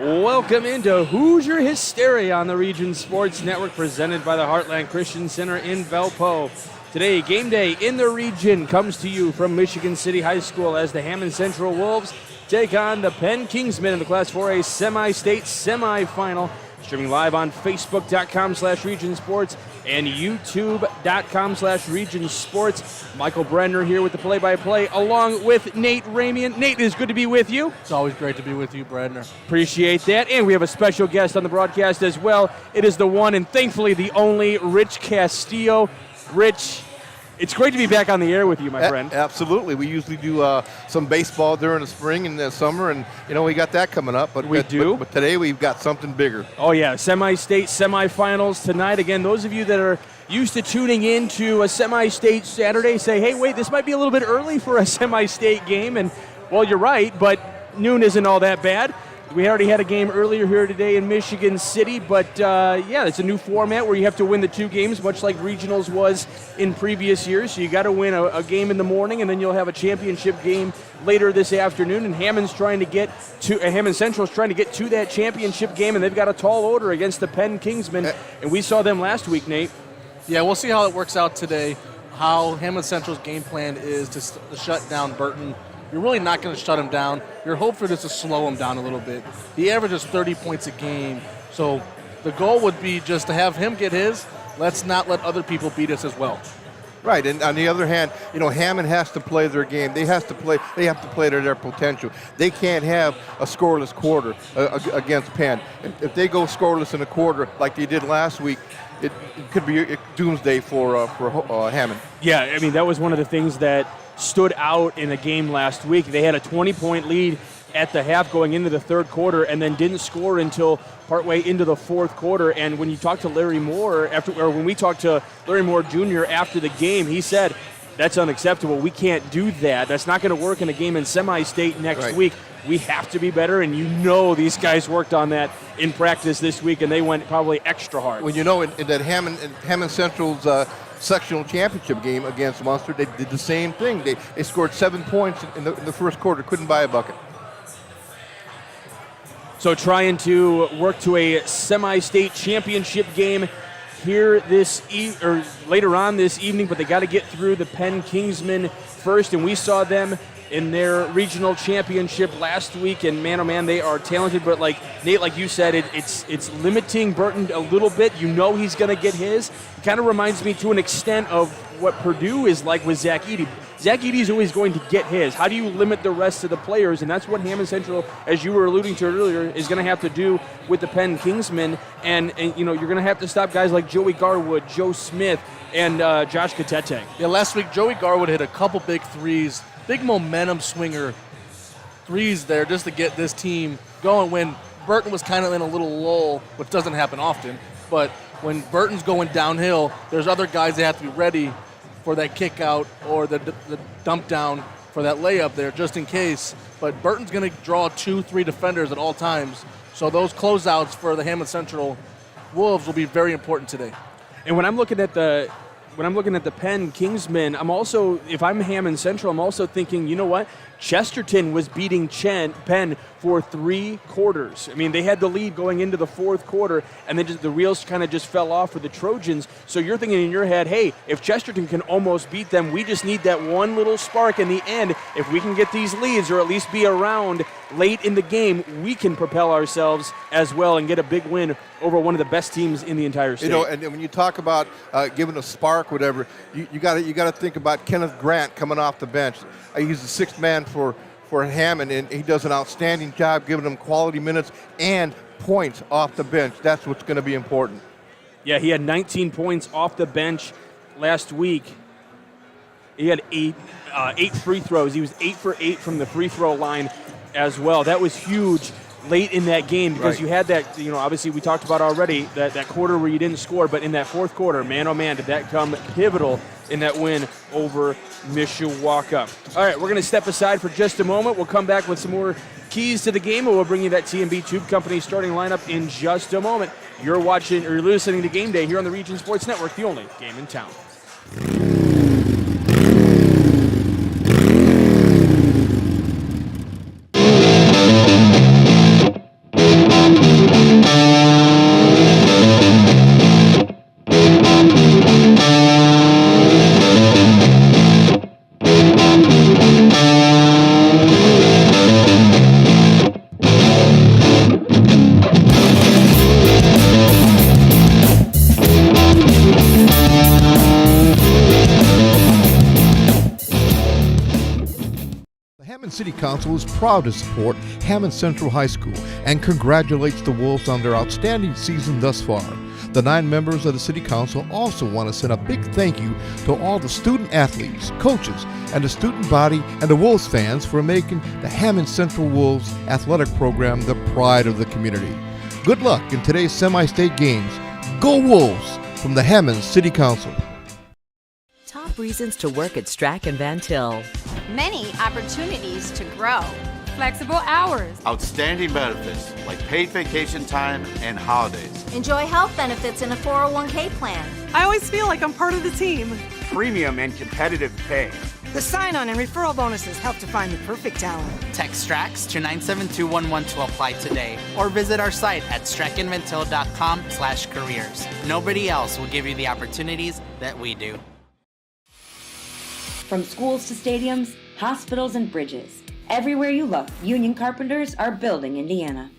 Welcome into Hoosier Hysteria on the Region Sports Network, presented by the Heartland Christian Center in Valpo. Today, game day in the region comes to you from Michigan City High School as the Hammond Central Wolves take on the Penn Kingsmen in the Class 4A semi-state semifinal. Streaming live on Facebook.com/Region Sports and YouTube.com/Region Sports. Michael Brenner here with the play-by-play, along with Nate Ramian. Nate, it is good to be with you. It's always great to be with you, Brenner. Appreciate that. And we have a special guest on the broadcast as well. It is the one and thankfully the only Rich Castillo. Rich, it's great to be back on the air with you, my friend. Absolutely. We usually do some baseball during the spring and the summer, and, we got that coming up. But we do. But today we've got something bigger. Oh, yeah. Semi-state semifinals tonight. Again, those of you that are used to tuning in to a semi-state Saturday say, hey, wait, this might be a little bit early for a semi-state game. And, well, you're right, but noon isn't all that bad. We already had a game earlier here today in Michigan City, but it's a new format where you have to win the two games, much like regionals was in previous years. So you got to win a game in the morning, and then you'll have a championship game later this afternoon. And Hammond Central's trying to get to that championship game, and they've got a tall order against the Penn Kingsmen. And we saw them last week, Nate. Yeah, we'll see how it works out today. How Hammond Central's game plan is to shut down Burton. You're really not going to shut him down. You're hopeful just to slow him down a little bit. He averages 30 points a game, so the goal would be just to have him get his. Let's not let other people beat us as well. Right, and on the other hand, Hammond has to play their game. They have to play to their potential. They can't have a scoreless quarter against Penn. If they go scoreless in a quarter like they did last week, it could be a doomsday for Hammond. Yeah, I mean, that was one of the things that stood out in the game last week. They had a 20-point lead at the half going into the third quarter and then didn't score until partway into the fourth quarter. And when you talk to Larry Moore when we talked to Larry Moore Jr. after the game, he said, that's unacceptable. We can't do that. That's not going to work in a game in semi-state next week. We have to be better, and these guys worked on that in practice this week, and they went probably extra hard. Well, in that Hammond Central's sectional championship game against Munster, they did the same thing. They scored 7 points in the first quarter, couldn't buy a bucket. So trying to work to a semi-state championship game here later on this evening, but they got to get through the Penn Kingsmen first, and we saw them in their regional championship last week, and man, oh man, they are talented. But like Nate, like you said, it's limiting Burton a little bit. He's going to get his. It kind of reminds me to an extent of what Purdue is like with Zach Edey. Zach Edey is always going to get his. How do you limit the rest of the players? And that's what Hammond Central, as you were alluding to earlier, is going to have to do with the Penn Kingsmen. And you're going to have to stop guys like Joey Garwood, Joe Smith, and Josh Katete. Yeah, last week Joey Garwood hit a couple big threes. Big momentum swinger threes there just to get this team going when Burton was kind of in a little lull, which doesn't happen often. But when Burton's going downhill, there's other guys that have to be ready for that kick out or the dump down for that layup there just in case. But Burton's going to draw 2-3 defenders at all times. So those closeouts for the Hammond Central Wolves will be very important today. And when I'm looking at the Penn Kingsmen, if I'm Hammond Central, I'm also thinking, you know what? Chesterton was beating Penn for 3 quarters. I mean, they had the lead going into the fourth quarter, and then the wheels kind of just fell off for the Trojans. So you're thinking in your head, hey, if Chesterton can almost beat them, we just need that one little spark in the end. If we can get these leads or at least be around late in the game, we can propel ourselves as well and get a big win over one of the best teams in the entire state. And when you talk about giving a spark, whatever, you got to think about Kenneth Grant coming off the bench. He's the sixth man for Hammond, and he does an outstanding job giving them quality minutes and points off the bench. That's what's going to be important. Yeah, he had 19 points off the bench last week. He had eight free throws. He was 8 for 8 from the free throw line as well. That was huge late in that game because you had that, obviously we talked about already, that quarter where you didn't score, but in that fourth quarter, man, oh man, did that come pivotal in that win over Mishawaka. All right, we're going to step aside for just a moment. We'll come back with some more keys to the game, and we'll bring you that T&B Tube Company starting lineup in just a moment. You're listening to Game Day here on the Region Sports Network, the only game in town. City Council is proud to support Hammond Central High School and congratulates the Wolves on their outstanding season thus far. The 9 members of the City Council also want to send a big thank you to all the student athletes, coaches, and the student body and the Wolves fans for making the Hammond Central Wolves athletic program the pride of the community. Good luck in today's semi-state games. Go Wolves! From the Hammond City Council. Top reasons to work at Strack and Van Til. Many opportunities to grow. Flexible hours. Outstanding benefits like paid vacation time and holidays. Enjoy health benefits in a 401k plan. I always feel like I'm part of the team. Premium and competitive pay. The sign-on and referral bonuses help to find the perfect talent. Text STRAX to 97211 to apply today, or visit our site at strackandventil.com/careers. Nobody else will give you the opportunities that we do. From schools to stadiums, hospitals and bridges, everywhere you look, union carpenters are building Indiana.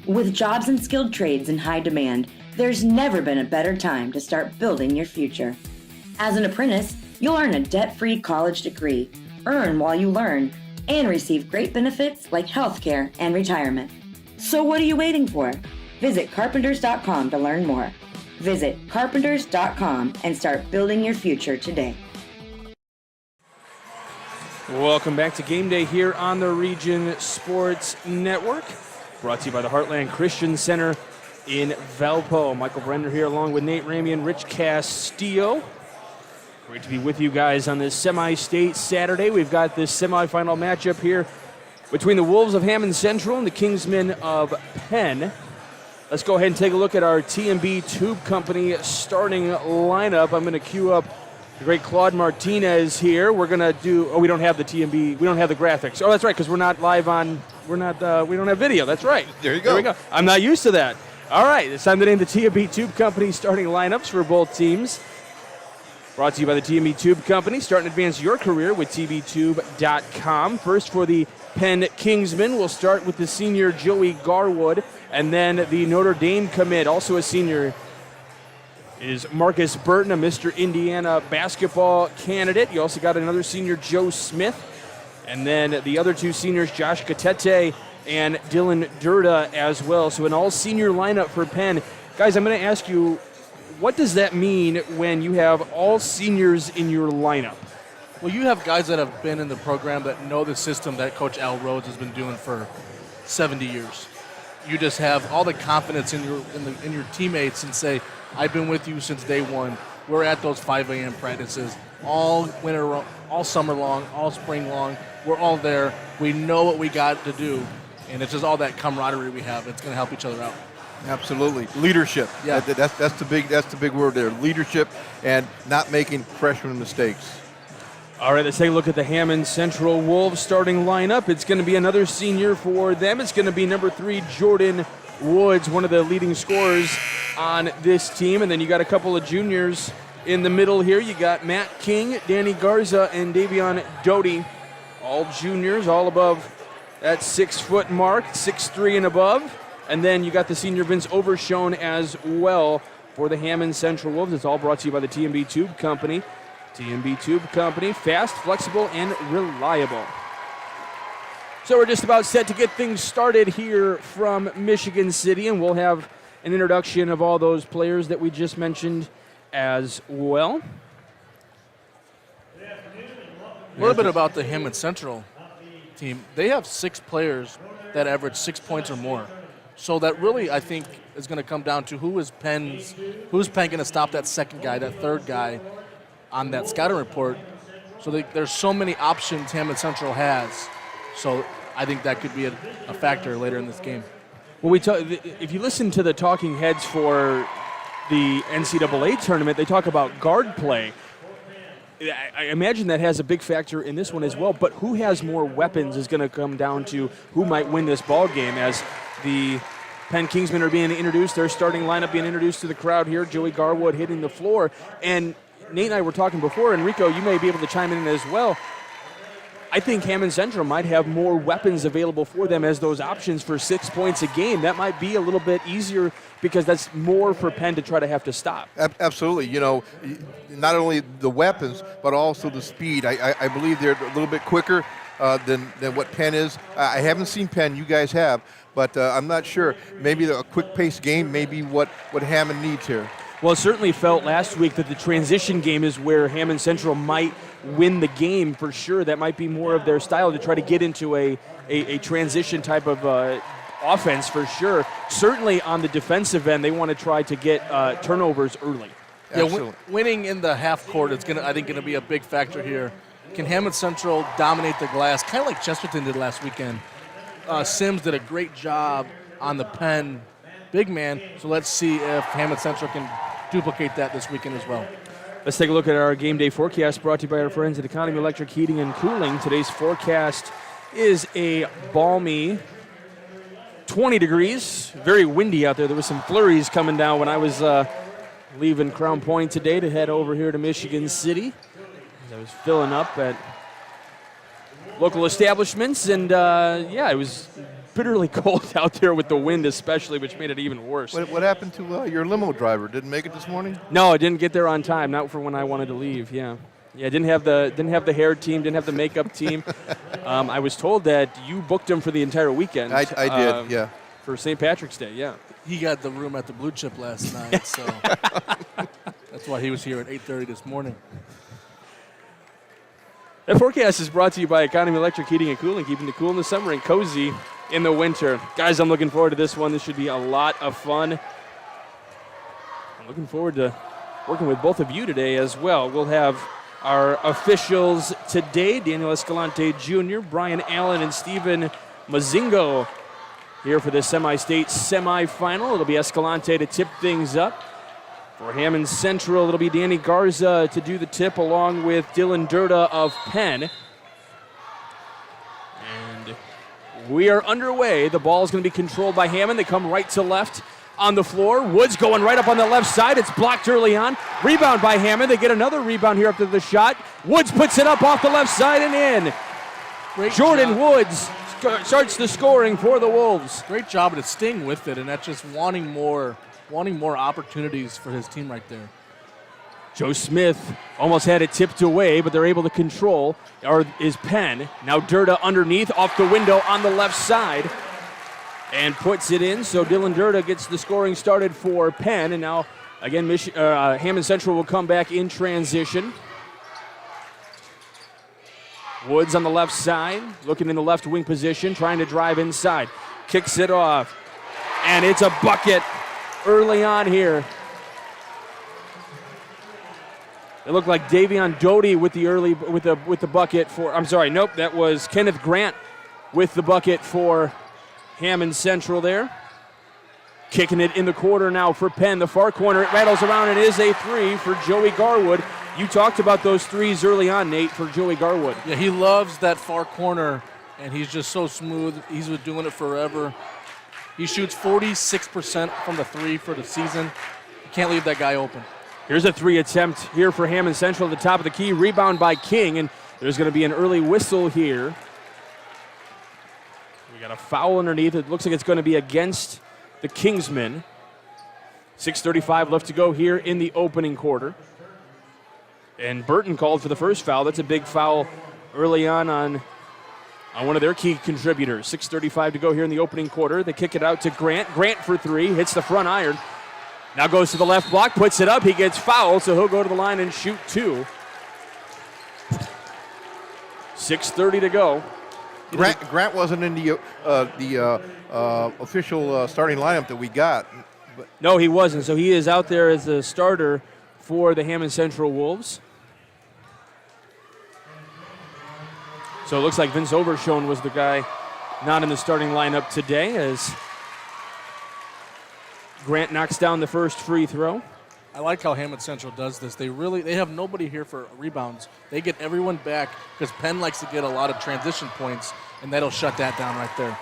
With jobs and skilled trades in high demand, there's never been a better time to start building your future. As an apprentice, you'll earn a debt-free college degree, earn while you learn, and receive great benefits like healthcare and retirement. So what are you waiting for? Visit carpenters.com to learn more. Visit carpenters.com and start building your future today. Welcome back to Game Day here on the Region Sports Network. Brought to you by the Heartland Christian Center in Valpo. Michael Brender here along with Nate Ramey and Rich Castillo. Great to be with you guys on this semi-state Saturday. We've got this semifinal matchup here between the Wolves of Hammond Central and the Kingsmen of Penn. Let's go ahead and take a look at our T&B Tube Company starting lineup. I'm going to cue up the great Claude Martinez here. We're going to do, we don't have the T&B, we don't have the graphics. Oh, that's right, because we're not live on, we don't have video. That's right. There you go. There we go. I'm not used to that. All right, it's time to name the T&B Tube Company starting lineups for both teams. Brought to you by the T&B Tube Company. Start and advance your career with tbtube.com. First for the Penn Kingsmen, we'll start with the senior Joey Garwood, and then the Notre Dame commit, also a senior, is Marcus Burton, a Mr. Indiana basketball candidate. You also got another senior, Joe Smith, and then the other 2 seniors, Josh Katete and Dylan Durda as well. So an all-senior lineup for Penn. Guys, I'm going to ask you, what does that mean when you have all seniors in your lineup? Well, you have guys that have been in the program that know the system that Coach Al Rhodes has been doing for 70 years. You just have all the confidence in your teammates and say, I've been with you since day one. We're at those 5 a.m. practices all winter, all summer long, all spring long. We're all there. We know what we got to do, and it's just all that camaraderie we have. It's going to help each other out. Absolutely. Leadership. Yeah. That's the big word there. Leadership and not making freshman mistakes. All right, let's take a look at the Hammond Central Wolves starting lineup. It's going to be another senior for them. It's going to be number 3, Jordan Woods, one of the leading scorers on this team. And then you got a couple of juniors in the middle here. You got Matt King, Danny Garza, and Davion Doty. All juniors, all above that 6-foot mark, 6'3" and above. And then you got the senior Vince Overshone as well for the Hammond Central Wolves. It's all brought to you by the T&B Tube Company. T&B Tube Company, fast, flexible, and reliable. So we're just about set to get things started here from Michigan City, and we'll have an introduction of all those players that we just mentioned as well. A little bit about the Hammond Central team. They have 6 players that average 6 points or more. So that really, I think, is going to come down to who's Penn going to stop that second guy, that third guy on that scouting report. So there's so many options Hammond Central has. So I think that could be a factor later in this game. Well, if you listen to the talking heads for the NCAA tournament, they talk about guard play. I imagine that has a big factor in this one as well, but who has more weapons is going to come down to who might win this ball game as the Penn Kingsmen are being introduced, their starting lineup being introduced to the crowd here. Joey Garwood hitting the floor. And Nate and I were talking before, and Rico, you may be able to chime in as well. I think Hammond Central might have more weapons available for them as those options for 6 points a game. That might be a little bit easier because that's more for Penn to try to have to stop. Absolutely. You know, not only the weapons, but also the speed. I believe they're a little bit quicker. than what Penn is. I haven't seen Penn. You guys have. But I'm not sure. Maybe a quick-paced game may be what Hammond needs here. Well, it certainly felt last week that the transition game is where Hammond Central might win the game for sure. That might be more of their style, to try to get into a transition type of offense for sure. Certainly on the defensive end, they want to try to get turnovers early. Yeah, winning in the half court is I think going to be a big factor here. Can Hammond Central dominate the glass, kind of like Chesterton did last weekend? Sims did a great job on the Penn big man, so let's see if Hammond Central can duplicate that this weekend as well. Let's take a look at our game day forecast brought to you by our friends at Economy Electric Heating and Cooling. Today's forecast is a balmy 20 degrees. Very windy out there. There was some flurries coming down when I was leaving Crown Point today to head over here to Michigan City. I was filling up at local establishments, and it was bitterly cold out there with the wind especially, which made it even worse. What happened to your limo driver? Didn't make it this morning? No, I didn't get there on time, not for when I wanted to leave, yeah. Yeah, didn't have the hair team, didn't have the makeup team. I was told that you booked him for the entire weekend. I did, yeah. For St. Patrick's Day, yeah. He got the room at the Blue Chip last night, so that's why he was here at 8:30 this morning. That forecast is brought to you by Economy Electric Heating and Cooling, keeping it cool in the summer and cozy in the winter. Guys, I'm looking forward to this one. This should be a lot of fun. I'm looking forward to working with both of you today as well. We'll have our officials today, Daniel Escalante Jr., Brian Allen, and Stephen Mazingo here for the semi-state semifinal. It'll be Escalante to tip things up. For Hammond Central, it'll be Danny Garza to do the tip along with Dylan Durda of Penn. And we are underway. The ball is going to be controlled by Hammond. They come right to left on the floor. Woods going right up on the left side. It's blocked early on. Rebound by Hammond. They get another rebound here after the shot. Woods puts it up off the left side and in. Great Jordan job. Woods starts the scoring for the Wolves. Great job to sting with it, and that's just wanting more opportunities for his team right there. Joe Smith almost had it tipped away, but they're able to control, or is Penn. Now Durda underneath, off the window on the left side, and puts it in. So Dylan Durda gets the scoring started for Penn, and now, again, Hammond Central will come back in transition. Woods on the left side, looking in the left wing position, trying to drive inside. Kicks it off, and it's a bucket early on here. It looked like Davion Doty with the bucket for. I'm sorry, nope, that was Kenneth Grant with the bucket for Hammond Central there. Kicking it in the quarter now for Penn. The far corner, it rattles around and is a three for Joey Garwood. You talked about those threes early on, Nate, for Joey Garwood. Yeah, he loves that far corner, and he's just so smooth. He's been doing it forever. He shoots 46% from the three for the season. You can't leave that guy open. Here's a three attempt here for Hammond Central at the top of the key. Rebound by King, and there's going to be an early whistle here. We got a foul underneath. It looks like it's going to be against the Kingsmen. 6:35 left to go here in the opening quarter. And Burton called for the first foul. That's a big foul early on one of their key contributors. 6:35 to go here in the opening quarter. They kick it out to Grant. Grant for three, hits the front iron. Now goes to the left block, puts it up. He gets fouled, so he'll go to the line and shoot two. 6:30 to go. Grant wasn't in the official starting lineup that we got. No, he wasn't. So he is out there as a starter for the Hammond Central Wolves. So it looks like Vince Overshone was the guy not in the starting lineup today as Grant knocks down the first free throw. I like how Hammond Central does this. They have nobody here for rebounds. They get everyone back because Penn likes to get a lot of transition points, and that'll shut that down right there.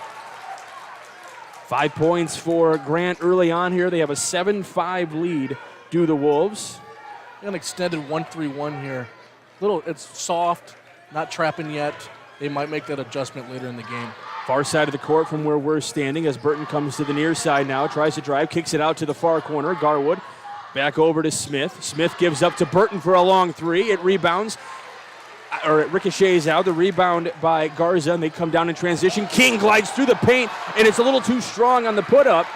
5 points for Grant early on here. They have a 7-5 lead to the Wolves. An extended 1-3-1 here. It's soft, not trapping yet. They might make that adjustment later in the game. Far side of the court from where we're standing as Burton comes to the near side now, tries to drive, kicks it out to the far corner. Garwood back over to Smith. Smith gives up to Burton for a long three. It rebounds or it ricochets out. The rebound by Garza, and they come down in transition. King glides through the paint, and it's a little too strong on the put-up.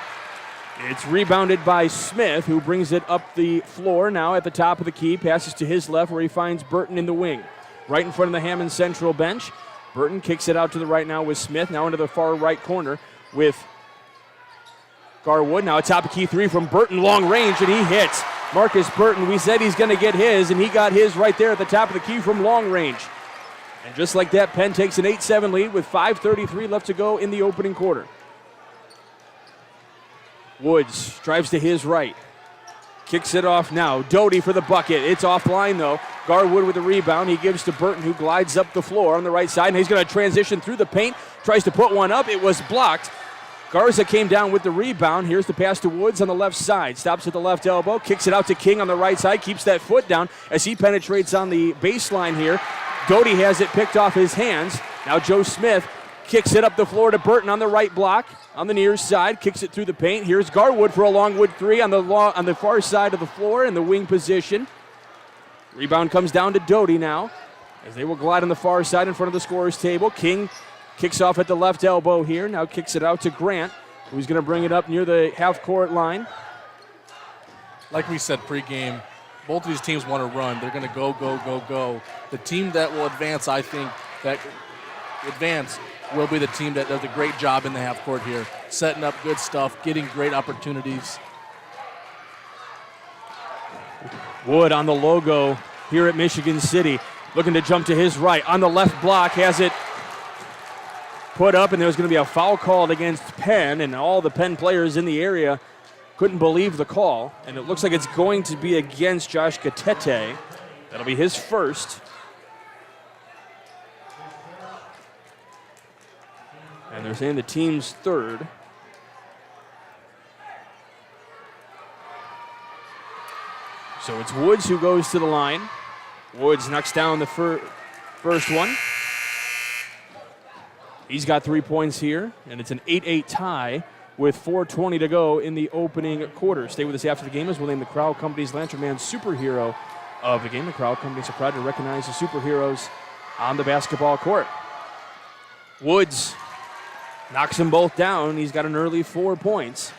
It's rebounded by Smith, who brings it up the floor now at the top of the key. Passes to his left, where he finds Burton in the wing. Right in front of the Hammond Central bench. Burton kicks it out to the right now with Smith. Now into the far right corner with Garwood. Now a top of key three from Burton, long range, and he hits. Marcus Burton, we said he's going to get his, and he got his right there at the top of the key from long range. And just like that, Penn takes an 8-7 lead with 5:33 left to go in the opening quarter. Woods drives to his right. Kicks it off now. Doty for the bucket. It's offline, though. Garwood with the rebound. He gives to Burton, who glides up the floor on the right side, and he's going to transition through the paint. Tries to put one up. It was blocked. Garza came down with the rebound. Here's the pass to Woods on the left side. Stops at the left elbow. Kicks it out to King on the right side. Keeps that foot down as he penetrates on the baseline here. Doty has it picked off his hands. Now Joe Smith kicks it up the floor to Burton on the right block. On the near side, kicks it through the paint. Here's Garwood for a long wood three on the far side of the floor in the wing position. Rebound comes down to Doty now as they will glide on the far side in front of the scorer's table. King kicks off at the left elbow here. Now kicks it out to Grant, who's going to bring it up near the half-court line. Like we said pregame, both of these teams want to run. They're going to go, go, go, go. The team that will advance, I think, will be the team that does a great job in the half court here, setting up good stuff, getting great opportunities. Wood on the logo here at Michigan City, looking to jump to his right. On the left block, has it put up, and there's going to be a foul called against Penn, and all the Penn players in the area couldn't believe the call, and it looks like it's going to be against Josh Gatete. That'll be his first. And they're saying the team's third. So it's Woods who goes to the line. Woods knocks down the first one. He's got 3 points here, and it's an 8-8 tie with 4:20 to go in the opening quarter. Stay with us after the game as we'll name the Crowell Company's Lantern Man Superhero of the game. The Crowell Companies are proud to recognize the superheroes on the basketball court. Woods knocks them both down. He's got an early 4 points.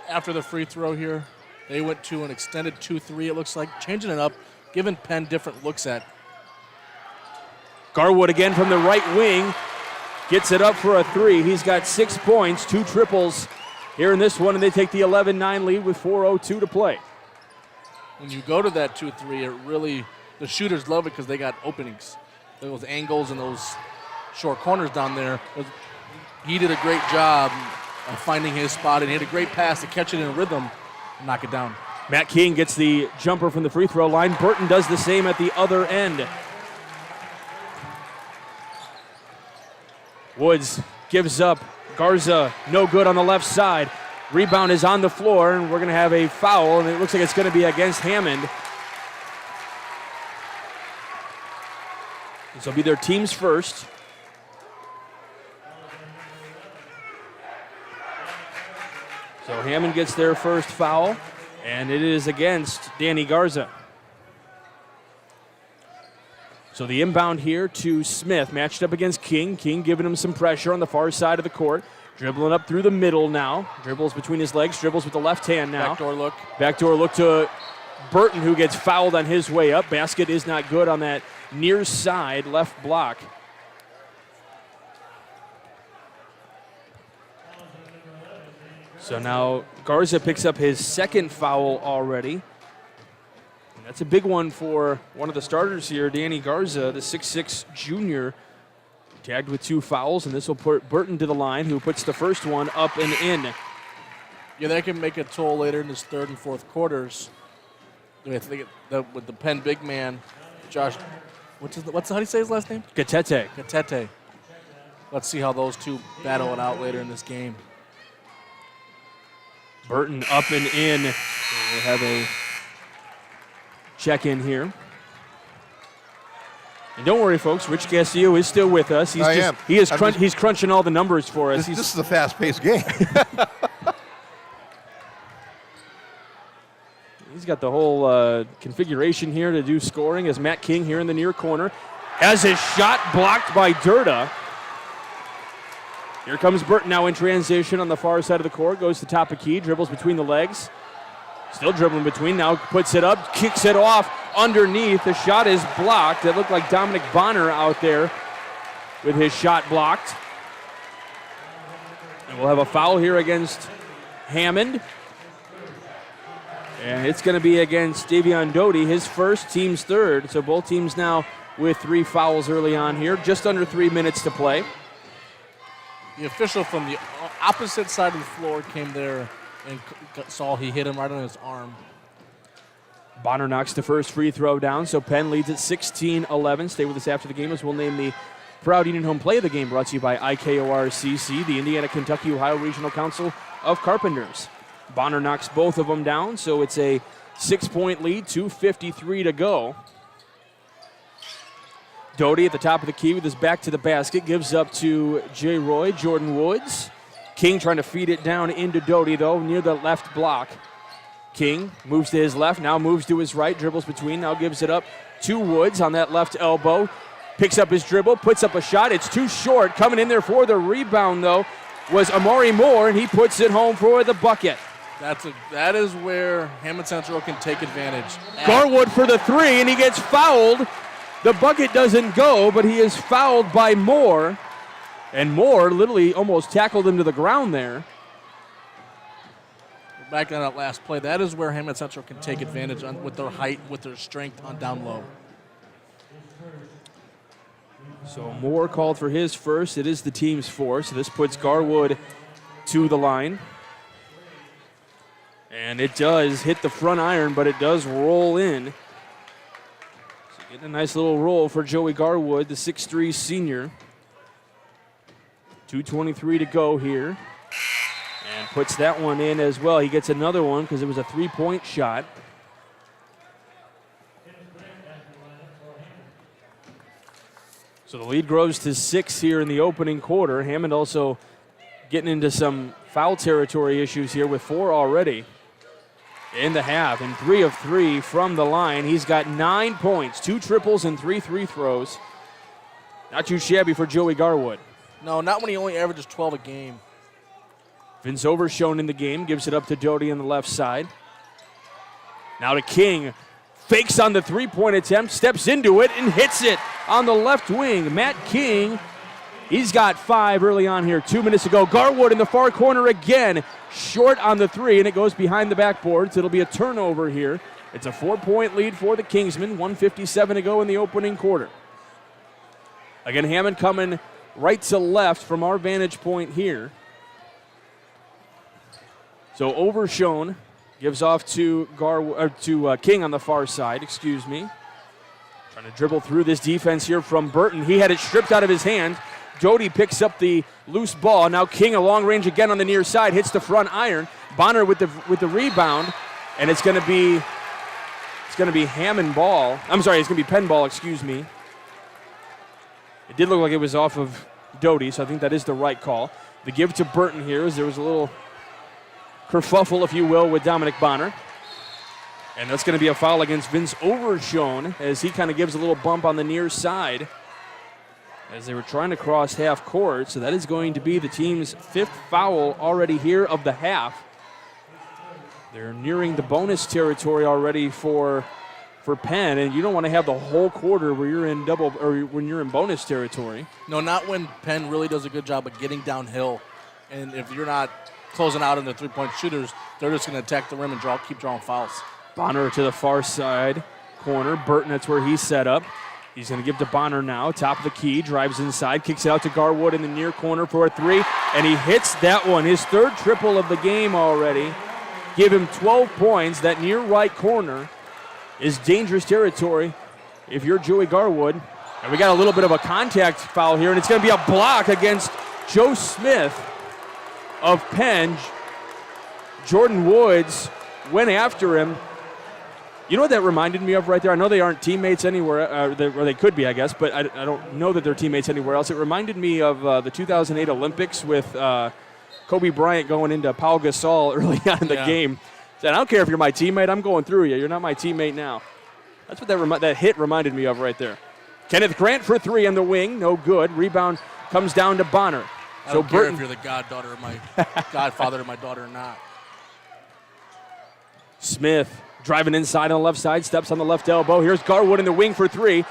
After the free throw here, they went to an extended 2-3, it looks like, changing it up, giving Penn different looks at. Garwood again from the right wing. Gets it up for a three. He's got 6 points, 2 triples here in this one, and they take the 11-9 lead with 4:02 to play. When you go to that 2-3, it really, the shooters love it because they got openings. Those angles and those short corners down there. He did a great job of finding his spot, and he had a great pass to catch it in rhythm and knock it down. Matt King gets the jumper from the free throw line. Burton does the same at the other end. Woods gives up. Garza, no good on the left side. Rebound is on the floor, and we're going to have a foul, and it looks like it's going to be against Hammond. This will be their team's first. So Hammond gets their first foul, and it is against Danny Garza. So the inbound here to Smith, matched up against King. King giving him some pressure on the far side of the court. Dribbling up through the middle now. Dribbles between his legs, dribbles with the left hand now. Backdoor look. Backdoor look to Burton, who gets fouled on his way up. Basket is not good on that near side left block. So now Garza picks up his second foul already. And that's a big one for one of the starters here, Danny Garza, the 6'6 junior, tagged with 2 fouls, and this will put Burton to the line, who puts the first one up and in. Yeah, they can make a toll later in this third and fourth quarters. I think with the Penn big man, Josh, how do you say his last name? Gatete. Let's see how those two battle it out later in this game. Burton up and in. We'll have a check-in here. And don't worry, folks. Rich Castillo is still with us. He's crunching all the numbers for us. This is a fast-paced game. got the whole configuration here to do scoring as Matt King here in the near corner. Has his shot blocked by Durda. Here comes Burton now in transition on the far side of the court. Goes to top of key, dribbles between the legs. Still dribbling between, now puts it up, kicks it off underneath. The shot is blocked. It looked like Dominic Bonner out there with his shot blocked. And we'll have a foul here against Hammond. And it's going to be against Davion Doty, his first, team's third. So both teams now with 3 fouls early on here. Just under 3 minutes to play. The official from the opposite side of the floor came there and saw he hit him right on his arm. Bonner knocks the first free throw down, so Penn leads at 16-11. Stay with us after the game as we'll name the Proud Union Home Play of the Game, brought to you by IKORCC, the Indiana, Kentucky, Ohio Regional Council of Carpenters. Bonner knocks both of them down, so it's a 6-point lead, 2:53 to go. Doty at the top of the key with his back to the basket, gives up to J. Roy, Jordan Woods. King trying to feed it down into Doty, though, near the left block. King moves to his left, now moves to his right, dribbles between, now gives it up to Woods on that left elbow. Picks up his dribble, puts up a shot. It's too short. Coming in there for the rebound, though, was Amari Moore, and he puts it home for the bucket. That is where Hammond Central can take advantage. Garwood for the 3, and he gets fouled. The bucket doesn't go, but he is fouled by Moore. And Moore literally almost tackled him to the ground there. Back on that last play, that is where Hammond Central can take advantage with their height, with their strength on down low. So Moore called for his first. It is the team's 4, so this puts Garwood to the line. And it does hit the front iron, but it does roll in. So get a nice little roll for Joey Garwood, the 6'3 senior. 2:23 to go here. And puts that one in as well. He gets another one because it was a 3-point shot. So the lead grows to 6 here in the opening quarter. Hammond also getting into some foul territory issues here with 4 already in the half. And 3 of 3 from the line. He's got 9 points, 2 triples and 3 free throws. Not too shabby for Joey Garwood. No, not when he only averages 12 a game. Vince Overshone in the game, gives it up to Doty on the left side. Now to King. Fakes on the 3-point attempt, steps into it, and hits it on the left wing. Matt King, he's got 5 early on here. 2 minutes to go. Garwood in the far corner again. Short on the 3, and it goes behind the backboard, so it'll be a turnover here. It's a 4-point lead for the Kingsmen. 1:57 to go in the opening quarter. Again, Hammond coming right to left from our vantage point here. So Overshone gives off to King on the far side, excuse me. Trying to dribble through this defense here from Burton. He had it stripped out of his hand. Doty picks up the loose ball. Now King a long range again on the near side, hits the front iron. Bonner with the rebound, and it's going to be Hammond ball. I'm sorry, it's going to be Penn ball, excuse me. It did look like it was off of Doty, so I think that is the right call. The give to Burton here is there was a little kerfuffle, if you will, with Dominic Bonner. And that's going to be a foul against Vince Overshone as he kind of gives a little bump on the near side as they were trying to cross half court. So that is going to be the team's 5th foul already here of the half. They're nearing the bonus territory already for Penn, and you don't want to have the whole quarter where you're in when you're in bonus territory. No, not when Penn really does a good job of getting downhill. And if you're not closing out in the 3-point shooters, they're just going to attack the rim and keep drawing fouls. Bonner to the far side corner. Burton, that's where he's set up. He's going to give to Bonner now. Top of the key, drives inside, kicks it out to Garwood in the near corner for a 3, and he hits that one. His 3rd triple of the game already. Give him 12 points. That near right corner is dangerous territory if you're Joey Garwood. And we got a little bit of a contact foul here, and it's going to be a block against Joe Smith of Penn. Jordan Woods went after him. You know what that reminded me of right there? I know they aren't teammates anywhere, or they could be, I guess, but I don't know that they're teammates anywhere else. It reminded me of the 2008 Olympics with Kobe Bryant going into Pau Gasol early on in the game. Said, I don't care if you're my teammate. I'm going through you. You're not my teammate now. That's what that hit reminded me of right there. Kenneth Grant for 3 on the wing. No good. Rebound comes down to Bonner. I don't care if you're the godfather of my daughter or not. Smith driving inside on the left side. Steps on the left elbow. Here's Garwood in the wing for 3.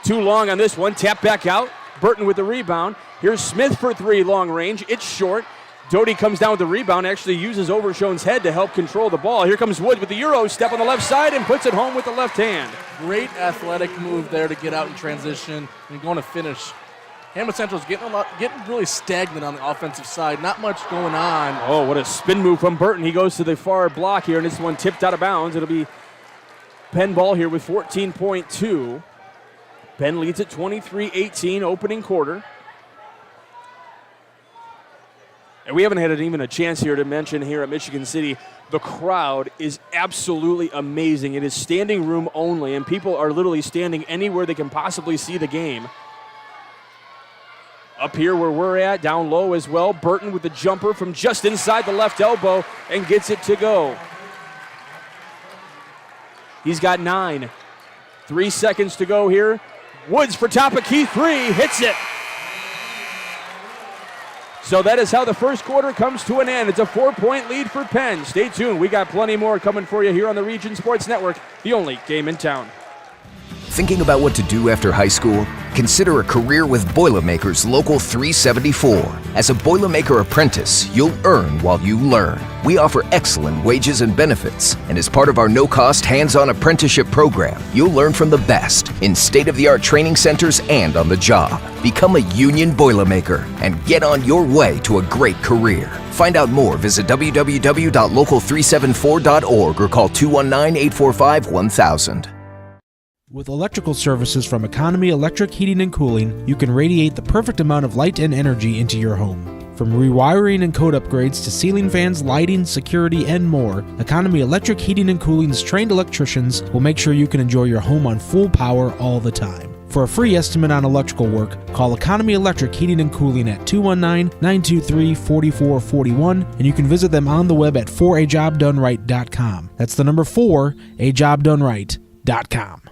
Too long on this one. Tap back out. Burton with the rebound. Here's Smith for 3 long range. It's short. Doty comes down with the rebound, actually uses Overshone's head to help control the ball. Here comes Woods with the Euro step on the left side and puts it home with the left hand. Great athletic move there to get out in transition and going to finish. Hammond Central's getting really stagnant on the offensive side. Not much going on. Oh, what a spin move from Burton. He goes to the far block here, and this one tipped out of bounds. It'll be Penn ball here with 14.2. Penn leads at 23-18 opening quarter. And we haven't had even a chance here to mention here at Michigan City, the crowd is absolutely amazing. It is standing room only, and people are literally standing anywhere they can possibly see the game. Up here where we're at, down low as well, Burton with the jumper from just inside the left elbow and gets it to go. He's got 9. 3 seconds to go here. Woods for top of key 3, hits it. So that is how the first quarter comes to an end. It's a 4-point lead for Penn. Stay tuned. We got plenty more coming for you here on the Region Sports Network, the only game in town. Thinking about what to do after high school? Consider a career with Boilermakers Local 374. As a Boilermaker apprentice, you'll earn while you learn. We offer excellent wages and benefits, and as part of our no-cost hands-on apprenticeship program, you'll learn from the best in state-of-the-art training centers and on the job. Become a union Boilermaker and get on your way to a great career. Find out more, visit www.local374.org or call 219-845-1000. With electrical services from Economy Electric Heating and Cooling, you can radiate the perfect amount of light and energy into your home. From rewiring and code upgrades to ceiling fans, lighting, security, and more, Economy Electric Heating and Cooling's trained electricians will make sure you can enjoy your home on full power all the time. For a free estimate on electrical work, call Economy Electric Heating and Cooling at 219-923-4441, and you can visit them on the web at 4ajobdoneright.com. That's the number 4ajobdoneright.com.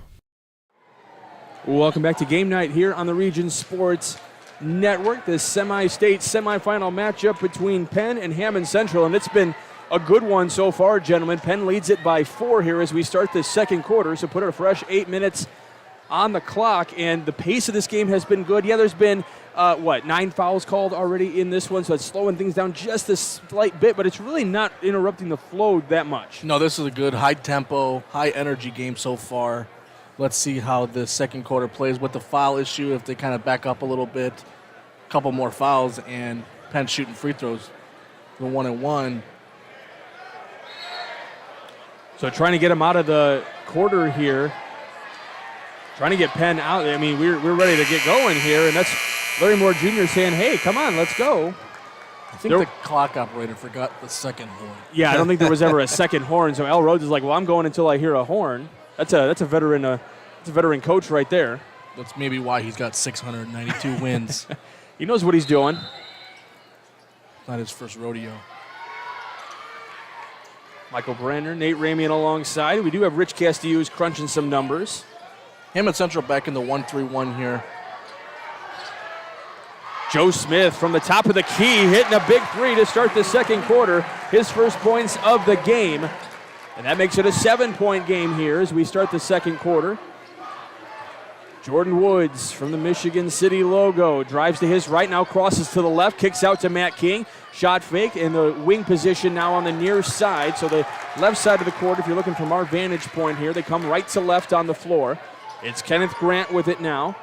Welcome back to game night here on the Region Sports Network. This semi-state semifinal matchup between Penn and Hammond Central, and it's been a good one so far, gentlemen. Penn leads it by 4 here as we start the second quarter, so put a fresh 8 minutes on the clock, and the pace of this game has been good. Yeah, there's been, 9 fouls called already in this one, so it's slowing things down just a slight bit, but it's really not interrupting the flow that much. No, this is a good high-tempo, high-energy game so far. Let's see how the second quarter plays with the foul issue, if they kind of back up a little bit. A couple more fouls, and Penn shooting free throws. The 1-and-1. So trying to get him out of the quarter here. Trying to get Penn out. I mean, we're ready to get going here, and that's Larry Moore Jr. saying, hey, come on, let's go. I think the clock operator forgot the second horn. Yeah, I don't think there was ever a second horn, so Al Rhodes is like, well, I'm going until I hear a horn. That's a veteran coach right there. That's maybe why he's got 692 wins. He knows what he's doing. Not his first rodeo. Michael Brenner, Nate Ramian alongside. We do have Rich Castillo's crunching some numbers. Hammond Central back in the 1-3-1 here. Joe Smith from the top of the key hitting a big 3 to start the second quarter. His first points of the game. And that makes it a 7-point game here as we start the second quarter. Jordan Woods from the Michigan City logo drives to his right, now crosses to the left, kicks out to Matt King. Shot fake in the wing position now on the near side. So the left side of the court, if you're looking from our vantage point here, they come right to left on the floor. It's Kenneth Grant with it now.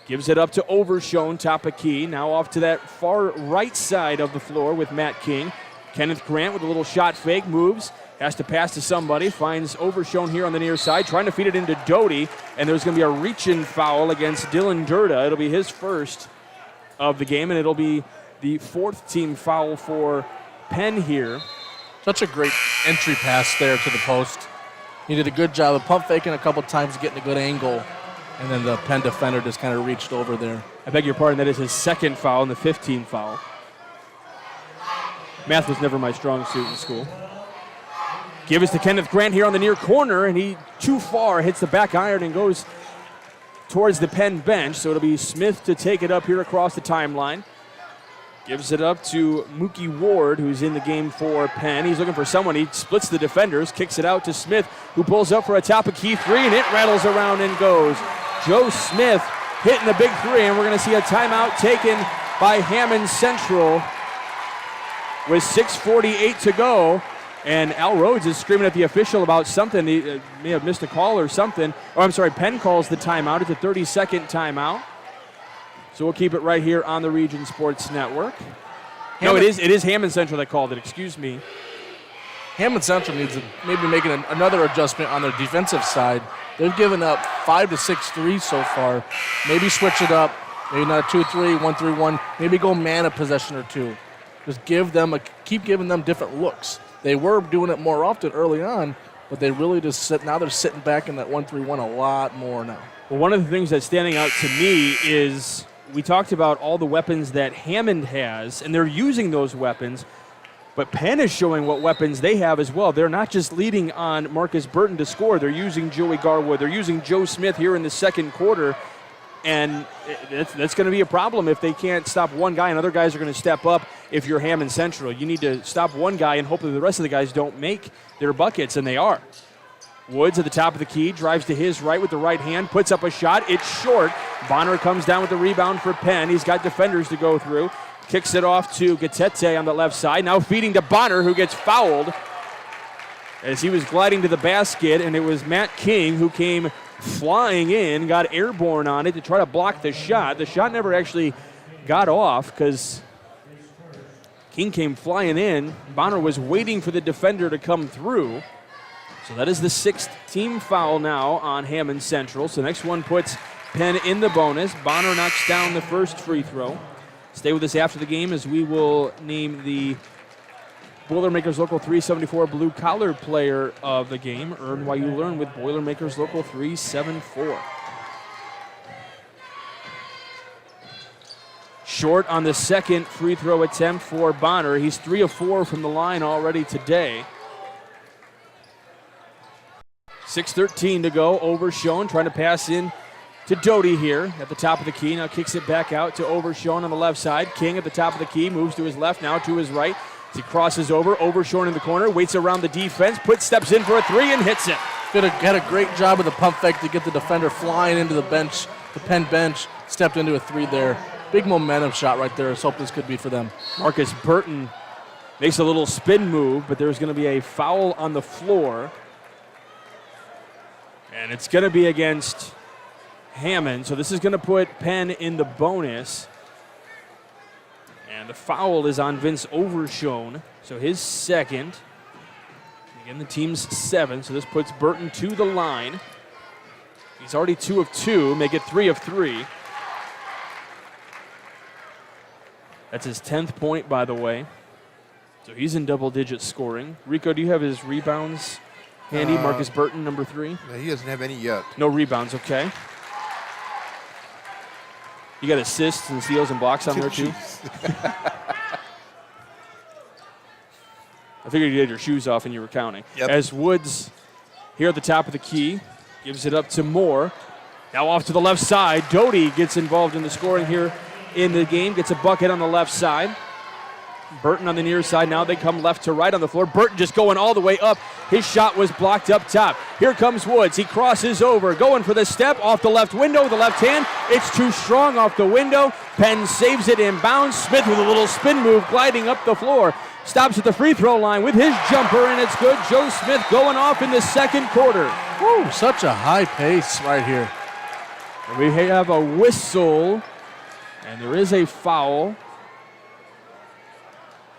Gives it up to Overshone, top of key. Now off to that far right side of the floor with Matt King. Kenneth Grant with a little shot fake, moves. Has to pass to somebody, finds Overshone here on the near side, trying to feed it into Doty, and there's going to be a reach-in foul against Dylan Durda. It'll be his first of the game, and it'll be the 4th team foul for Penn here. Such a great entry pass there to the post. He did a good job of pump faking a couple times, getting a good angle, and then the Penn defender just kind of reached over there. I beg your pardon, that is his second foul and the 15th foul. Math was never my strong suit in school. Give us to Kenneth Grant here on the near corner, and he too far, hits the back iron and goes towards the Penn bench. So it'll be Smith to take it up here across the timeline. Gives it up to Mookie Ward, who's in the game for Penn. He's looking for someone. He splits the defenders, kicks it out to Smith, who pulls up for a top of key three, and it rattles around and goes. Joe Smith hitting the big three, and we're going to see a timeout taken by Hammond Central with 6:48 to go. And Al Rhodes is screaming at the official about something. He may have missed a call or something. Oh, I'm sorry, Penn calls the timeout. It's a 30-second timeout. So we'll keep it right here on the Region Sports Network. No, it is Hammond Central that called it. Excuse me. Hammond Central needs to maybe make another adjustment on their defensive side. They've given up 5 to 6 threes so far. Maybe switch it up. Maybe not a 2-3, 1-3-1. Maybe go man a possession or two. Just keep giving them different looks. They were doing it more often early on, but they really now they're sitting back in that 1-3-1 a lot more now. Well, one of the things that's standing out to me is we talked about all the weapons that Hammond has, and they're using those weapons, but Penn is showing what weapons they have as well. They're not just leading on Marcus Burton to score. They're using Joey Garwood. They're using Joe Smith here in the second quarter, and that's going to be a problem if they can't stop one guy, and other guys are going to step up. If you're Hammond Central, you need to stop one guy and hope that the rest of the guys don't make their buckets, and they are. Woods at the top of the key, drives to his right with the right hand, puts up a shot. It's short. Bonner comes down with the rebound for Penn. He's got defenders to go through. Kicks it off to Gatete on the left side. Now feeding to Bonner, who gets fouled as he was gliding to the basket, and it was Matt King who came flying in, got airborne on it to try to block the shot. The shot never actually got off because King came flying in. Bonner was waiting for the defender to come through. So that is the 6th team foul now on Hammond Central. So the next one puts Penn in the bonus. Bonner knocks down the first free throw. Stay with us after the game as we will name the Boilermakers Local 374 Blue Collar Player of the game. Earn while you learn with Boilermakers Local 374. Short on the second free throw attempt for Bonner. He's 3 of 4 from the line already today. 6:13 to go. Overshown trying to pass in to Doty here at the top of the key. Now kicks it back out to Overshown on the left side. King at the top of the key moves to his left, now to his right. As he crosses over, Overshown in the corner, waits around the defense, steps in for a three and hits it. Had a great job with the pump fake to get the defender flying into the bench, the Penn bench. Stepped into a three there. Big momentum shot right there. Let's hope this could be for them. Marcus Burton makes a little spin move, but there's going to be a foul on the floor. And it's going to be against Hammond. So this is going to put Penn in the bonus. And the foul is on Vince Overshown. So his second. Again, the team's 7. So this puts Burton to the line. He's already 2 of 2. Make it 3 of 3. That's his 10th point, by the way. So he's in double-digit scoring. Rico, do you have his rebounds handy? Marcus Burton, number 3. No, he doesn't have any yet. No rebounds, okay. You got assists and steals and blocks on there, too? I figured you had your shoes off and you were counting. Yep. As Woods here at the top of the key gives it up to Moore. Now off to the left side. Doty gets involved in the scoring here in the game. Gets a bucket on the left side. Burton on the near side. Now they come left to right on the floor. Burton just going all the way up. His shot was blocked up top. Here comes Woods. He crosses over. Going for the step off the left window. The left hand. It's too strong off the window. Penn saves it in bounds. Smith with a little spin move gliding up the floor. Stops at the free throw line with his jumper, and it's good. Joe Smith going off in the second quarter. Woo, such a high pace right here. We have a whistle, and there is a foul.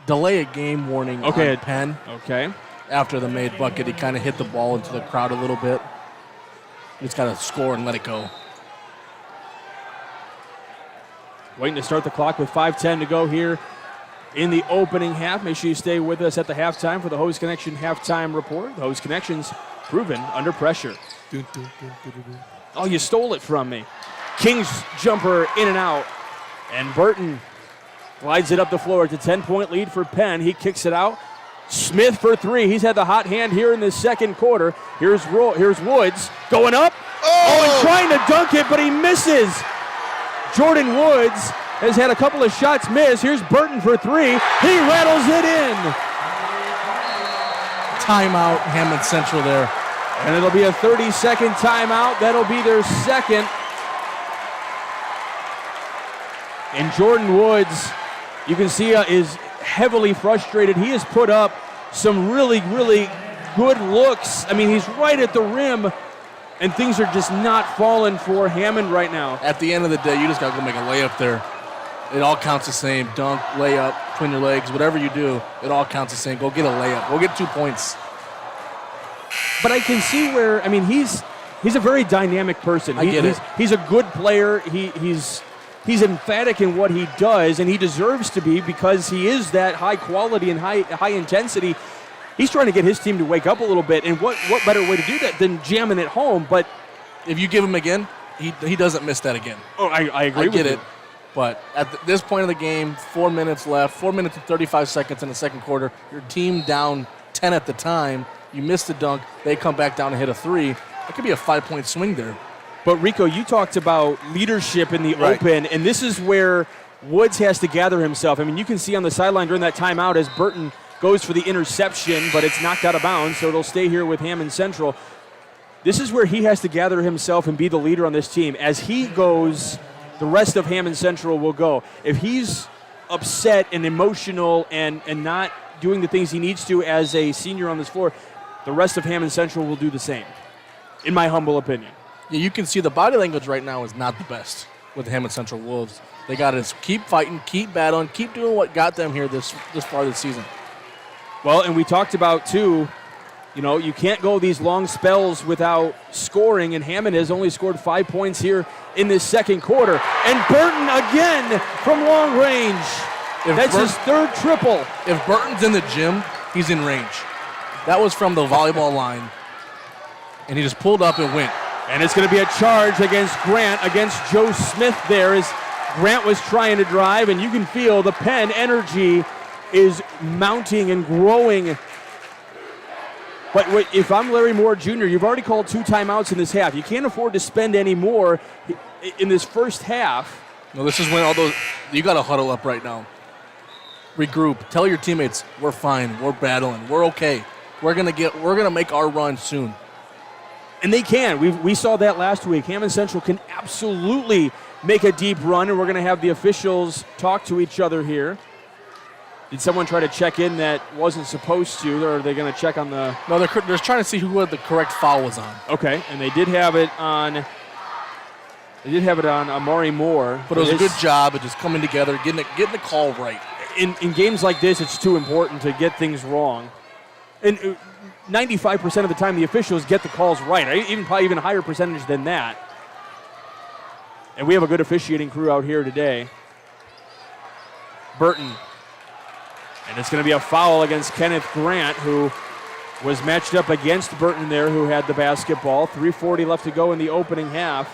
Delay a game warning on Penn. Okay. After the made bucket, he kind of hit the ball into the crowd a little bit. He's got to score and let it go. Waiting to start the clock with 5:10 to go here in the opening half. Make sure you stay with us at the halftime for the Hose Connection halftime report. The Hose Connection's proven under pressure. Oh, you stole it from me. King's jumper in and out. And Burton glides it up the floor. It's a 10-point lead for Penn. He kicks it out Smith for three. He's had the hot hand here in the second quarter. Here's Woods going up. And trying to dunk it, but he misses. Jordan Woods has had a couple of shots miss. Here's Burton for three. He rattles it in. Timeout, Hammond Central there. And it'll be a 30-second timeout. That'll be their second. And Jordan Woods, you can see, is heavily frustrated. He has put up some really, really good looks. I mean, he's right at the rim, and things are just not falling for Hammond right now. At the end of the day, you just got to go make a layup there. It all counts the same. Dunk, layup, between your legs, whatever you do, it all counts the same. Go get a layup. Go get 2 points. But I can see where, I mean, he's a very dynamic person. He's a good player. He's emphatic in what he does, and he deserves to be because he is that high quality and high intensity. He's trying to get his team to wake up a little bit, and what better way to do that than jamming at home? But if you give him again, he doesn't miss that again. Oh, I agree with you. I get it. But at this point of the game, 4 minutes left, 4 minutes and 35 seconds in the second quarter, your team down 10 at the time. You missed the dunk. They come back down and hit a three. It could be a 5-point swing there. But, Rico, you talked about leadership in the open, and this is where Woods has to gather himself. I mean, you can see on the sideline during that timeout as Burton goes for the interception, but it's knocked out of bounds, so it'll stay here with Hammond Central. This is where he has to gather himself and be the leader on this team. As he goes, the rest of Hammond Central will go. If he's upset and emotional and not doing the things he needs to as a senior on this floor, the rest of Hammond Central will do the same, in my humble opinion. Yeah, you can see the body language right now is not the best with the Hammond Central Wolves. They got to keep fighting, keep battling, keep doing what got them here this far this season. Well, and we talked about, too, you can't go these long spells without scoring, and Hammond has only scored 5 points here in this second quarter. And Burton again from long range. That's his third triple. If Burton's in the gym, he's in range. That was from the volleyball line, and he just pulled up and went. And it's going to be a charge against Grant, against Joe Smith there, as Grant was trying to drive, and you can feel the Penn energy is mounting and growing. But if I'm Larry Moore Jr., you've already called 2 timeouts in this half. You can't afford to spend any more in this first half. No, this is when you got to huddle up right now. Regroup. Tell your teammates, we're fine, we're battling, we're okay. We're gonna make our run soon. And they can. We saw that last week. Hammond Central can absolutely make a deep run, and we're going to have the officials talk to each other here. Did someone try to check in that wasn't supposed to, or are they going to check on the... No, they're trying to see who the correct foul was on. Okay, and they did have it on... Amari Moore. But it was a good job of just coming together, getting the call right. In games like this, it's too important to get things wrong. And 95% of the time, the officials get the calls right. Probably even a higher percentage than that. And we have a good officiating crew out here today. Burton. And it's going to be a foul against Kenneth Grant, who was matched up against Burton there, who had the basketball. 3:40 left to go in the opening half.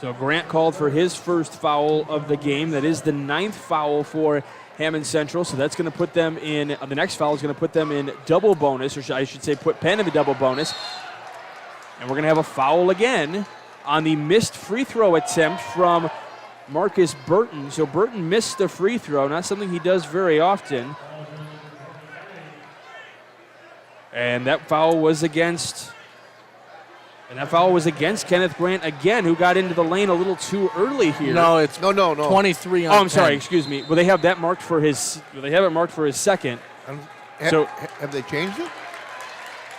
So Grant called for his first foul of the game. That is the 9th foul for Hammond Central, so that's going to put them in, the next foul is going to put them in double bonus, or I should say put Penn in the double bonus. And we're going to have a foul again on the missed free throw attempt from Marcus Burton. So Burton missed the free throw, not something he does very often. And that foul was against Kenneth Grant again, who got into the lane a little too early here. No, it's 23 on 10. Sorry, excuse me. Well, they have that marked for his. They have it marked for his second. So have they changed it?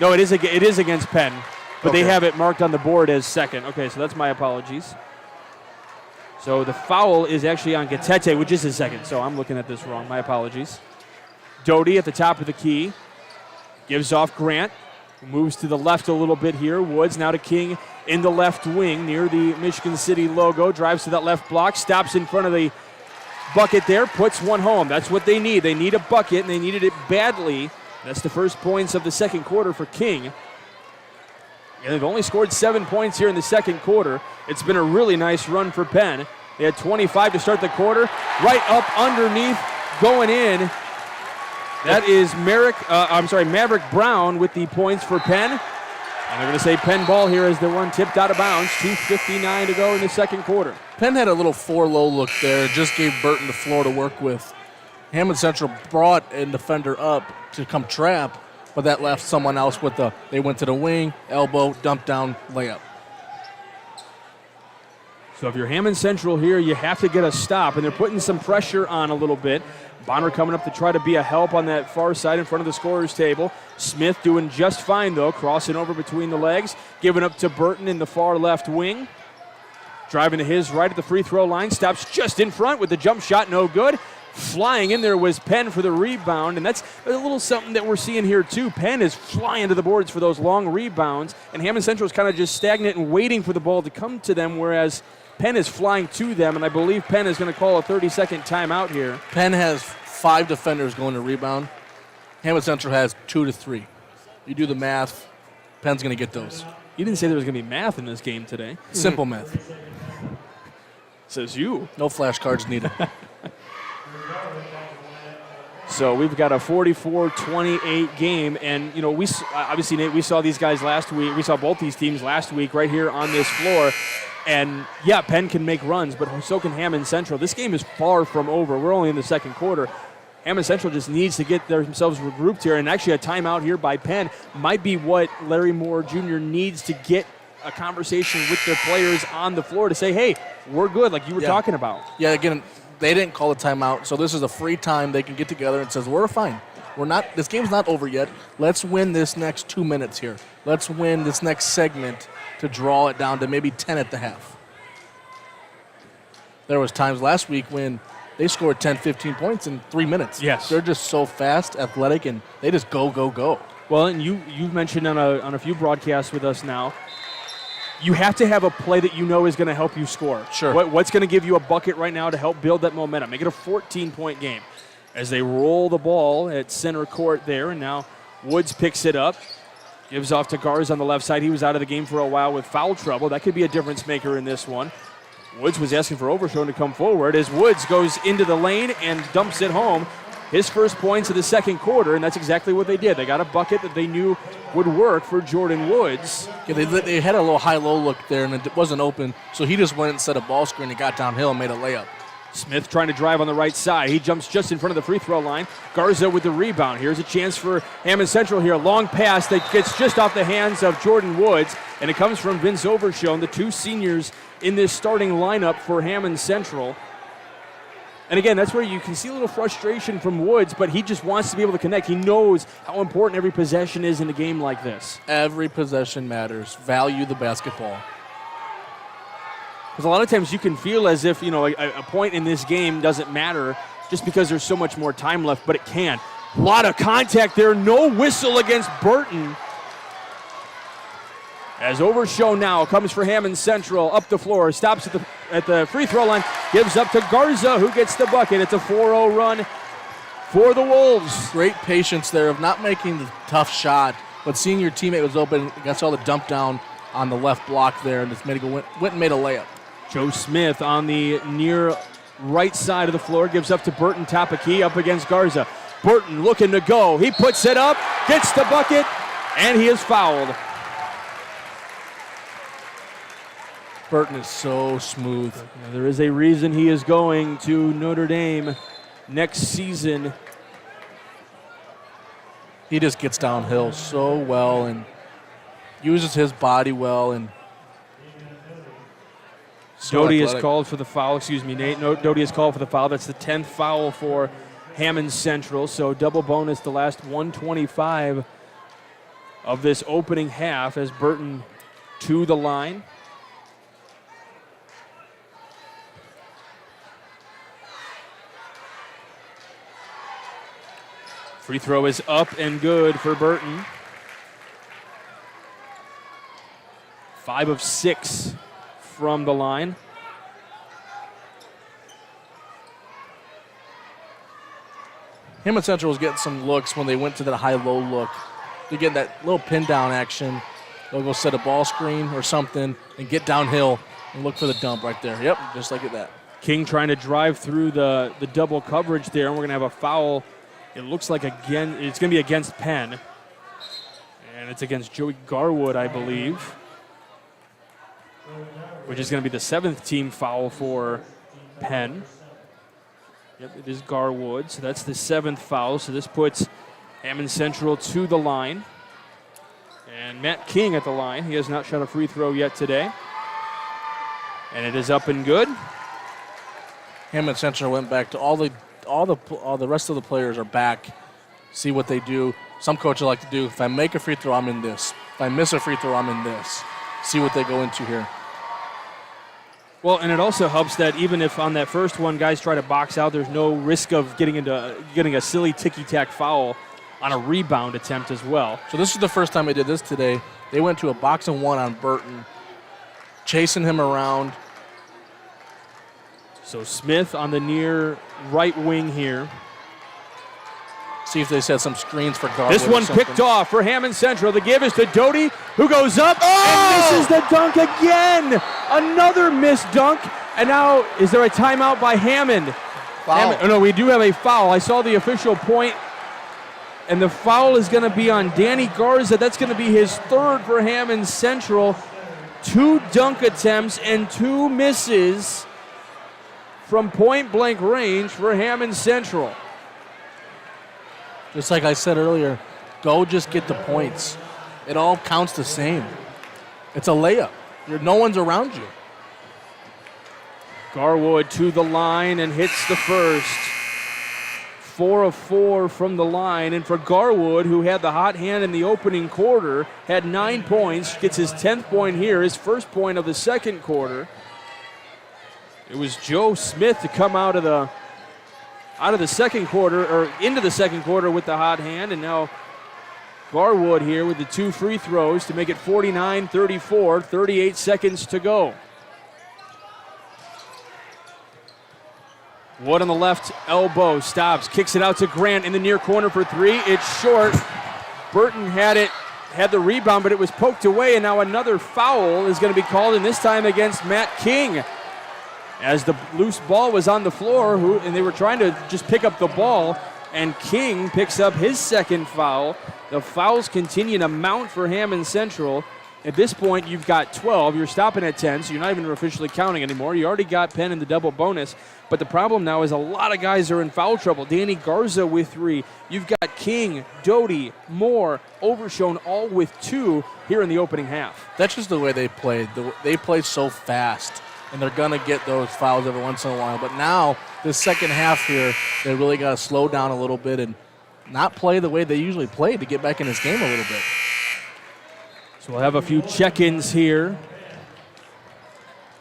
No, it is against Penn, but Okay. they have it marked on the board as second. Okay, so that's my apologies. So the foul is actually on Gatete, which is his second. So I'm looking at this wrong. My apologies. Doty at the top of the key gives off Grant. Moves to the left a little bit here. Woods now to King in the left wing near the Michigan City logo. Drives to that left block. Stops in front of the bucket there. Puts one home. That's what they need. They need a bucket, and they needed it badly. That's the first points of the second quarter for King. And they've only scored 7 points here in the second quarter. It's been a really nice run for Penn. They had 25 to start the quarter. Right up underneath going in. That is Maverick Brown with the points for Penn. And they're going to say Penn ball here as the one tipped out of bounds. 2:59 to go in the second quarter. Penn had a little 4-low look there, just gave Burton the floor to work with. Hammond Central brought a defender up to come trap, but that left someone else with they went to the wing, elbow, dump down, layup. So if you're Hammond Central here, you have to get a stop, and they're putting some pressure on a little bit. Bonner coming up to try to be a help on that far side in front of the scorer's table. Smith doing just fine, though, crossing over between the legs, giving up to Burton in the far left wing. Driving to his right at the free throw line, stops just in front with the jump shot, no good. Flying in there was Penn for the rebound, and that's a little something that we're seeing here, too. Penn is flying to the boards for those long rebounds, and Hammond Central is kind of just stagnant and waiting for the ball to come to them, whereas Penn is flying to them, and I believe Penn is going to call a 30-second timeout here. Penn has 5 defenders going to rebound. Hammond Central has 2 to 3. You do the math, Penn's going to get those. You didn't say there was going to be math in this game today. Simple math. Says you. No flashcards needed. So we've got a 44-28 game, and we obviously, Nate, we saw these guys last week. We saw both these teams last week right here on this floor. And, yeah, Penn can make runs, but so can Hammond Central. This game is far from over. We're only in the second quarter. Hammond Central just needs to get themselves regrouped here, and actually a timeout here by Penn might be what Larry Moore Jr. needs to get a conversation with their players on the floor to say, hey, we're good, like you were talking about. Yeah, again, they didn't call a timeout, so this is a free time they can get together and says, we're fine. This game's not over yet. Let's win this next 2 minutes here. Let's win this next segment to draw it down to maybe 10 at the half. There was times last week when they scored 10, 15 points in 3 minutes. Yes. They're just so fast, athletic, and they just go, go, go. Well, and you've mentioned on a few broadcasts with us now, you have to have a play that you know is going to help you score. Sure. What's going to give you a bucket right now to help build that momentum? Make it a 14-point game. As they roll the ball at center court there, and now Woods picks it up. Gives off to Garza on the left side. He was out of the game for a while with foul trouble. That could be a difference maker in this one. Woods was asking for Overshone to come forward as Woods goes into the lane and dumps it home. His first points of the second quarter, and that's exactly what they did. They got a bucket that they knew would work for Jordan Woods. Yeah, they had a little high-low look there, and it wasn't open, so he just went and set a ball screen and got downhill and made a layup. Smith trying to drive on the right side. He jumps just in front of the free throw line. Garza with the rebound. Here's a chance for Hammond Central here. Long pass that gets just off the hands of Jordan Woods, and it comes from Vince Overshone, the 2 seniors in this starting lineup for Hammond Central. And again, that's where you can see a little frustration from Woods, but he just wants to be able to connect. He knows how important every possession is in a game like this. Every possession matters. Value the basketball. Because a lot of times you can feel as if, a point in this game doesn't matter just because there's so much more time left, but it can. A lot of contact there. No whistle against Burton. As Overshone now comes for Hammond Central, up the floor, stops at the free throw line, gives up to Garza, who gets the bucket. It's a 4-0 run for the Wolves. Great patience there of not making the tough shot, but seeing your teammate was open, got all the dump down on the left block there, and just went and made a layup. Joe Smith on the near right side of the floor, gives up to Burton, top of key, up against Garza. Burton looking to go. He puts it up, gets the bucket, and he is fouled. Burton is so smooth. There is a reason he is going to Notre Dame next season. He just gets downhill so well and uses his body well. And Doty is called for the foul. Excuse me, Nate. No, Doty is called for the foul. That's the 10th foul for Hammond Central. So double bonus the last 125 of this opening half as Burton to the line. Free throw is up and good for Burton. 5 of 6 from the line. Hammond Central was getting some looks when they went to that high-low look. They get that little pin-down action. They'll go set a ball screen or something and get downhill and look for the dump right there. Yep, just like that. King trying to drive through the double coverage there, and we're going to have a foul. It looks like, again, it's going to be against Penn. And it's against Joey Garwood, I believe, which is going to be the 7th team foul for Penn. Yep, it is Garwood, so that's the 7th foul. So this puts Hammond Central to the line. And Matt King at the line. He has not shot a free throw yet today. And it is up and good. Hammond Central went back to all the rest of the players are back. See what they do. Some coaches like to do, if I make a free throw, I'm in this. If I miss a free throw, I'm in this. See what they go into here. Well, and it also helps that even if on that first one guys try to box out, there's no risk of getting a silly ticky-tack foul on a rebound attempt as well. So this is the first time they did this today. They went to a box and one on Burton, chasing him around. So Smith on the near right wing here. See if they set some screens for Garwood. This one picked off for Hammond Central. The give is to Doty, who goes up and misses the dunk again. Another missed dunk. And now, is there a timeout by Hammond? Foul. Oh, no, we do have a foul. I saw the official point, and the foul is going to be on Danny Garza. That's going to be his 3rd for Hammond Central. 2 dunk attempts and 2 misses from point-blank range for Hammond Central. Just like I said earlier, go just get the points. It all counts the same. It's a layup. No one's around you. Garwood to the line and hits the first. 4 of 4 from the line. And for Garwood, who had the hot hand in the opening quarter, had 9 points, gets his 10th point here, his first point of the second quarter. It was Joe Smith to come out of the second quarter, or into the second quarter with the hot hand, and now Garwood here with the 2 free throws to make it 49-34, 38 seconds to go. Wood on the left elbow, stops, kicks it out to Grant in the near corner for 3. It's short. Burton had the rebound, but it was poked away, and now another foul is going to be called, and this time against Matt King. As the loose ball was on the floor, and they were trying to just pick up the ball, and King picks up his 2nd foul. The fouls continue to mount for Hammond Central. At this point, you've got 12. You're stopping at 10, so you're not even officially counting anymore. You already got Penn in the double bonus, but the problem now is a lot of guys are in foul trouble. Danny Garza with 3. You've got King, Doty, Moore, Overshone, all with 2 here in the opening half. That's just the way they played. They played so fast. And they're going to get those fouls every once in a while. But now, this second half here, they really got to slow down a little bit and not play the way they usually play to get back in this game a little bit. So we'll have a few check-ins here.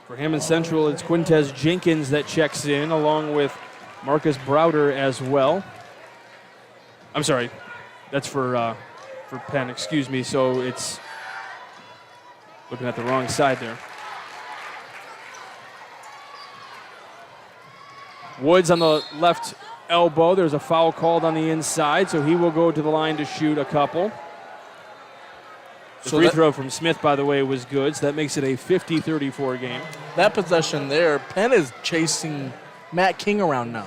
For Hammond Central, it's Quintez Jenkins that checks in, along with Marcus Browder as well. I'm sorry, that's for Penn, excuse me. So it's looking at the wrong side there. Woods on the left elbow. There's a foul called on the inside, so he will go to the line to shoot a couple. The free throw from Smith, by the way, was good, so that makes it a 50-34 game. That possession there, Penn is chasing Matt King around now,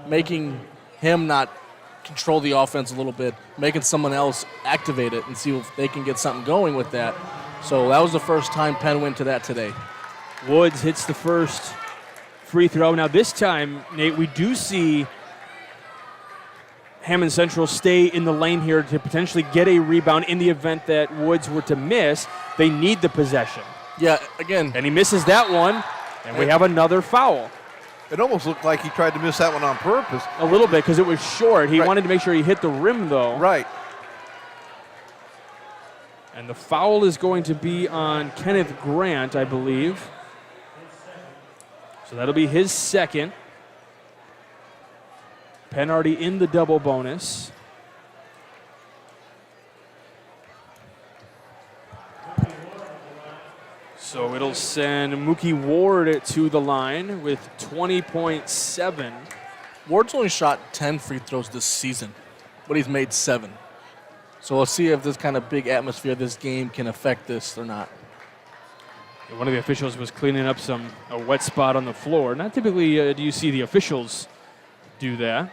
making him not control the offense a little bit, making someone else activate it and see if they can get something going with that. So that was the first time Penn went to that today. Woods hits the first free throw. Now this time, Nate, we do see Hammond Central stay in the lane here to potentially get a rebound in the event that Woods were to miss. They need the possession. Yeah, again. And he misses that one, and we have another foul. It almost looked like he tried to miss that one on purpose. A little bit, because it was short. He wanted to make sure he hit the rim, though. Right. And the foul is going to be on Kenneth Grant, I believe. So that'll be his 2nd. Penn already in the double bonus. So it'll send Mookie Ward to the line with 20.7. Ward's only shot 10 free throws this season, but he's made 7. So we'll see if this kind of big atmosphere of this game can affect this or not. One of the officials was cleaning up a wet spot on the floor. Not typically do you see the officials do that.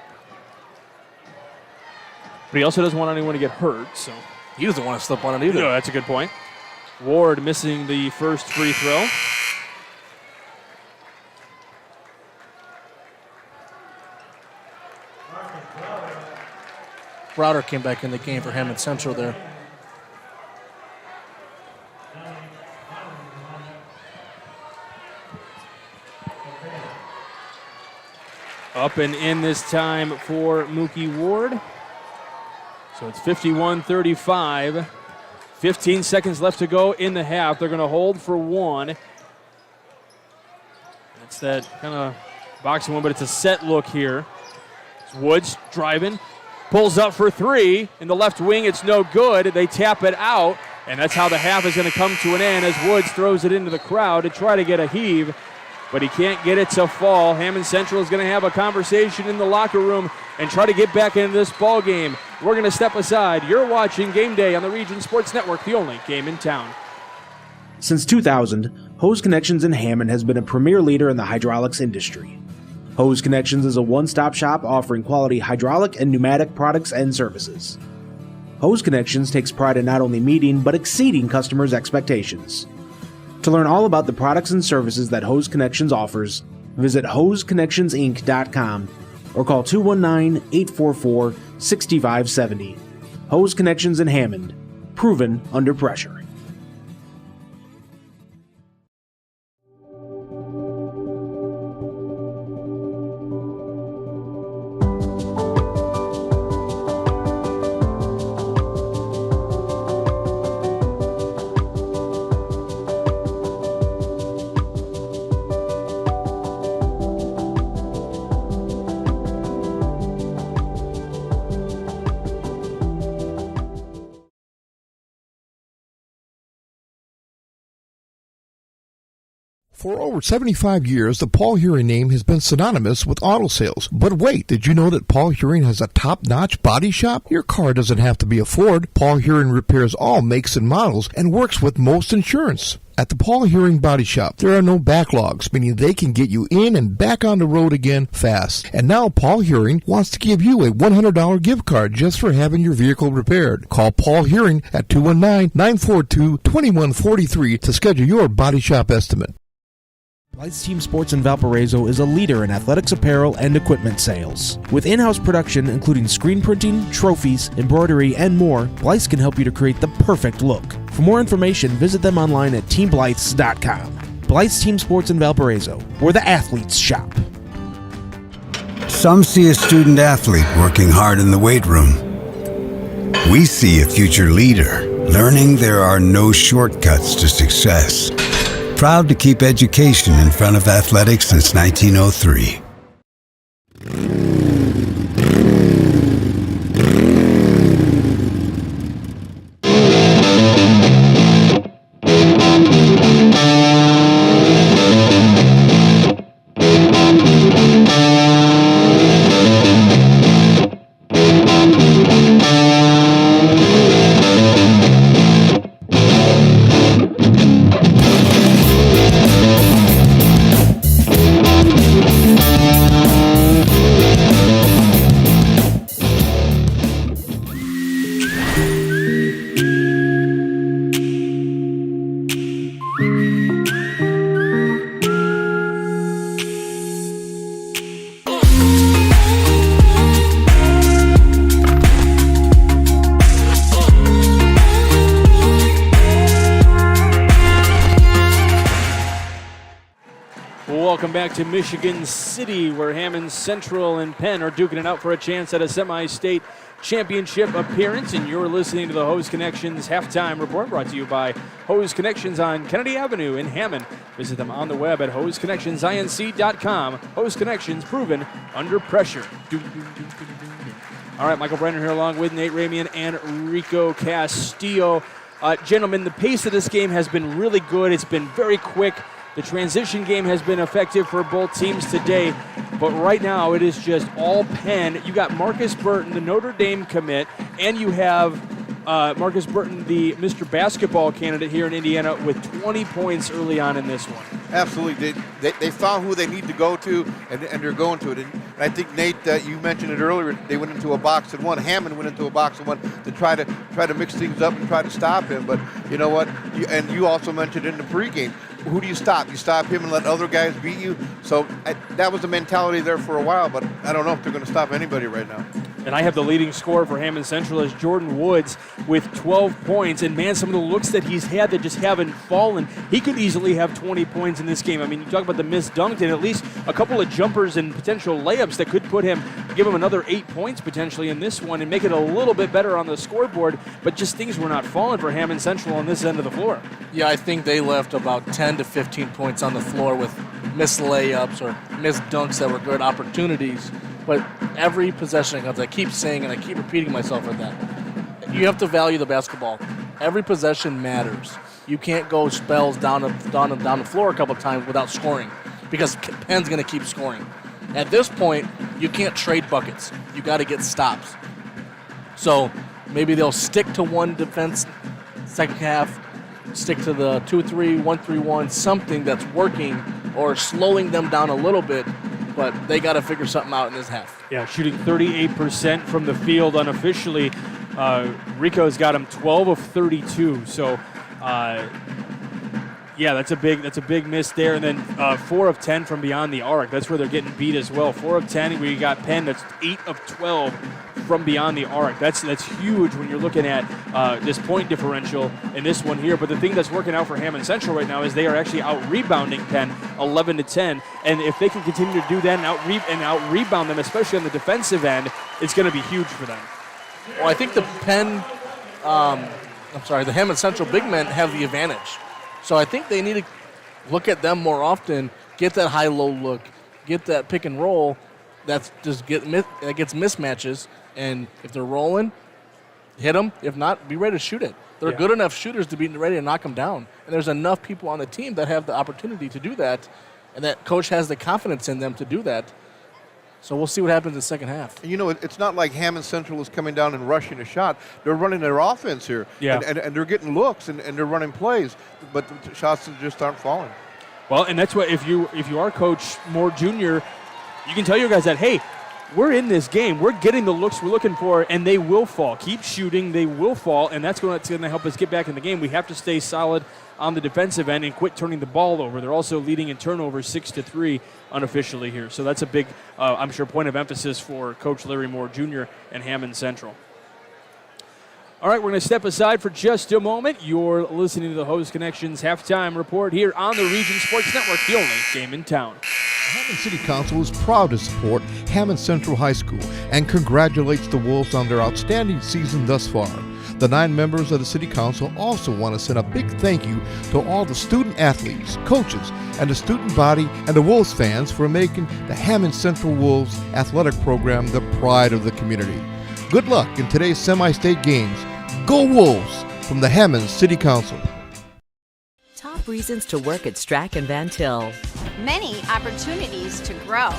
But he also doesn't want anyone to get hurt, so. He doesn't want to slip on it either. No, that's a good point. Ward missing the first free throw. Browder came back in the game for Hammond Central there. Up and in this time for Mookie Ward. So it's 51-35. 15 seconds left to go in the half. They're going to hold for one. It's that kind of boxing one, but it's a set look here. It's Woods driving. Pulls up for three. In the left wing, it's no good. They tap it out, and that's how the half is going to come to an end as Woods throws it into the crowd to try to get a heave, but he can't get it to fall. Hammond Central is going to have a conversation in the locker room and try to get back into this ball game. We're going to step aside. You're watching Game Day on the Region Sports Network, the only game in town. Since 2000, Hose Connections in Hammond has been a premier leader in the hydraulics industry. Hose Connections is a one-stop shop offering quality hydraulic and pneumatic products and services. Hose Connections takes pride in not only meeting, but exceeding customers' expectations. To learn all about the products and services that Hose Connections offers, visit hoseconnectionsinc.com or call 219-844-6570. Hose Connections in Hammond. Proven under pressure. For over 75 years, the Paul Hearing name has been synonymous with auto sales. But wait, did you know that Paul Hearing has a top-notch body shop? Your car doesn't have to be a Ford. Paul Hearing repairs all makes and models and works with most insurance. At the Paul Hearing Body Shop, there are no backlogs, meaning they can get you in and back on the road again fast. And now Paul Hearing wants to give you a $100 gift card just for having your vehicle repaired. Call Paul Hearing at 219-942-2143 to schedule your body shop estimate. Blythe's Team Sports in Valparaiso is a leader in athletics apparel and equipment sales. With in-house production including screen printing, trophies, embroidery, and more, Blythe's can help you to create the perfect look. For more information, visit them online at teamblythes.com. Blythe's Team Sports in Valparaiso, where the athletes shop. Some see a student athlete working hard in the weight room. We see a future leader learning there are no shortcuts to success. Proud to keep education in front of athletics since 1903. Welcome back to Michigan City, where Hammond Central and Penn are duking it out for a chance at a semi-state championship appearance. And you're listening to the Hose Connections halftime report, brought to you by Hose Connections on Kennedy Avenue in Hammond. Visit them on the web at hoseconnectionsinc.com. Hose Connections, proven under pressure. All right, Michael Brenner here along with Nate Ramian and Rico Castillo. Gentlemen, the pace of this game has been really good. It's been very quick. The transition game has been effective for both teams today, but right now it is just all Penn. You got Marcus Burton, the Notre Dame commit, and you have Marcus Burton, the Mr. Basketball candidate here in Indiana, with 20 points early on in this one. Absolutely. They found who they need to go to, and they're going to it. And I think, Nate, you mentioned it earlier, they went into a box and one. Hammond went into a box and one to try to mix things up and try to stop him. But you know what? You also mentioned in the pregame, who do you stop? You stop him and let other guys beat you? So that was the mentality there for a while, but I don't know if they're going to stop anybody right now. And I have the leading scorer for Hammond Central as Jordan Woods with 12 points. And, man, some of the looks that he's had that just haven't fallen, he could easily have 20 points in this game. I mean, you talk about the missed dunk and at least a couple of jumpers and potential layups that could give him another 8 points potentially in this one and make it a little bit better on the scoreboard. But just things were not falling for Hammond Central on this end of the floor. Yeah, I think they left about 10 to 15 points on the floor with missed layups or missed dunks that were good opportunities. But every possession counts. I keep saying and I keep repeating myself with that. You have to value the basketball. Every possession matters. You can't go spells down the floor a couple of times without scoring because Penn's going to keep scoring. At this point, you can't trade buckets. You got to get stops. So maybe they'll stick to one defense second half, stick to the 2-3, 1-3-1, something that's working or slowing them down a little bit. But they got to figure something out in this half. Yeah, shooting 38% from the field unofficially. Rico's got him 12 of 32. So, yeah, that's a big miss there. And then 4 of 10 from beyond the arc. That's where they're getting beat as well. 4 of 10. We got Penn. That's 8 of 12 from beyond the arc. That's huge when you're looking at this point differential in this one here. But the thing that's working out for Hammond Central right now is they are actually out-rebounding Penn 11-10. And if they can continue to do that and out-rebound them, especially on the defensive end, it's going to be huge for them. Well, I think the the Hammond Central big men have the advantage. So I think they need to look at them more often, get that high-low look, get that pick and roll that gets mismatches. And if they're rolling, hit them. If not, be ready to shoot it. They're good enough shooters to be ready to knock them down. And there's enough people on the team that have the opportunity to do that, and that coach has the confidence in them to do that. So we'll see what happens in the second half. You know, it's not like Hammond Central is coming down and rushing a shot. They're running their offense here. Yeah. And they're getting looks and they're running plays, but the shots just aren't falling. Well, and that's what if you are Coach Moore Jr., you can tell your guys that, hey, we're in this game. We're getting the looks we're looking for, and they will fall. Keep shooting. They will fall, and that's going to help us get back in the game. We have to stay solid on the defensive end and quit turning the ball over. They're also leading in turnovers 6-3 unofficially here. So that's a big, I'm sure, point of emphasis for Coach Larry Moore Jr. and Hammond Central. All right, we're going to step aside for just a moment. You're listening to the Host Connections halftime report here on the Region Sports Network, the only game in town. Hammond City Council is proud to support Hammond Central High School and congratulates the Wolves on their outstanding season thus far. The 9 members of the City Council also want to send a big thank you to all the student athletes, coaches, and the student body and the Wolves fans for making the Hammond Central Wolves athletic program the pride of the community. Good luck in today's semi-state games. Go Wolves from the Hammond City Council. Top reasons to work at Strack and Van Til. Many opportunities to grow.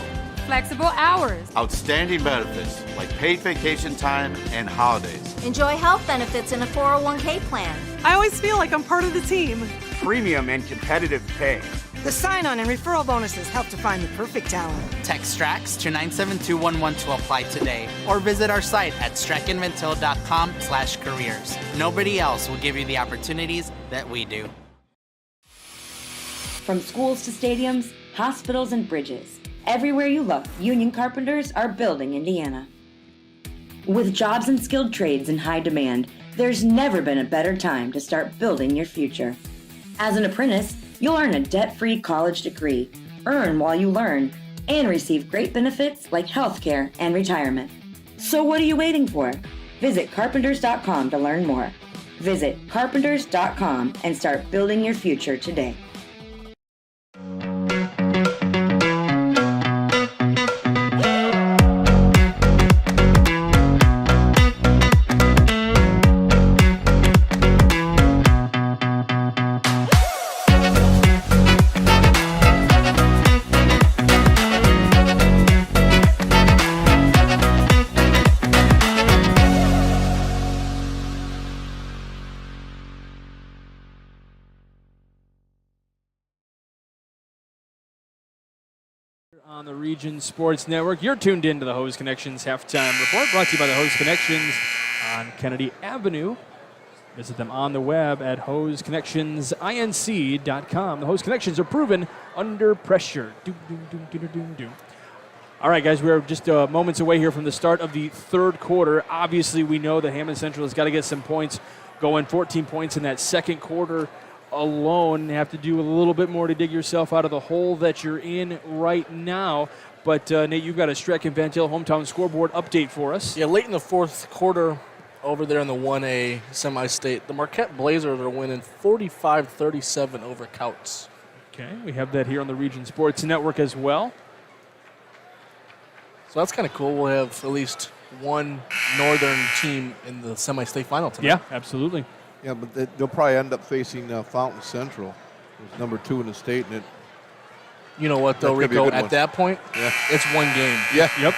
Flexible hours. Outstanding benefits like paid vacation time and holidays. Enjoy health benefits in a 401k plan. I always feel like I'm part of the team. Premium and competitive pay. The sign-on and referral bonuses help to find the perfect talent. Text STRAX to 97211 to apply today or visit our site at strackandventil.com/careers. Nobody else will give you the opportunities that we do. From schools to stadiums, hospitals, and bridges, everywhere you look, union carpenters are building Indiana. With jobs and skilled trades in high demand, there's never been a better time to start building your future. As an apprentice, you'll earn a debt-free college degree, earn while you learn, and receive great benefits like healthcare and retirement. So what are you waiting for? Visit carpenters.com to learn more. Visit carpenters.com and start building your future today. on the Region Sports Network. You're tuned in to the Hose Connections Halftime Report, brought to you by the Hose Connections on Kennedy Avenue. Visit them on the web at hoseconnectionsinc.com. The Hose Connections are proven under pressure. All right, guys, we're just moments away here from the start of the third quarter. Obviously, we know that Hammond Central has got to get some points going. 14 points in that second quarter alone. You have to do a little bit more to dig yourself out of the hole that you're in right now. But, Nate, you've got a Streck and Van Til hometown scoreboard update for us. Yeah, late in the fourth quarter, over there in the 1A semi-state, the Marquette Blazers are winning 45-37 over Couts. Okay, we have that here on the Region Sports Network as well. So that's kind of cool. We'll have at least one northern team in the semi-state final tonight. Yeah, absolutely. Yeah, but they'll probably end up facing Fountain Central, who's number 2 in the state. And you know what, though, Rico, at that point, it's one game. Yeah. Yep.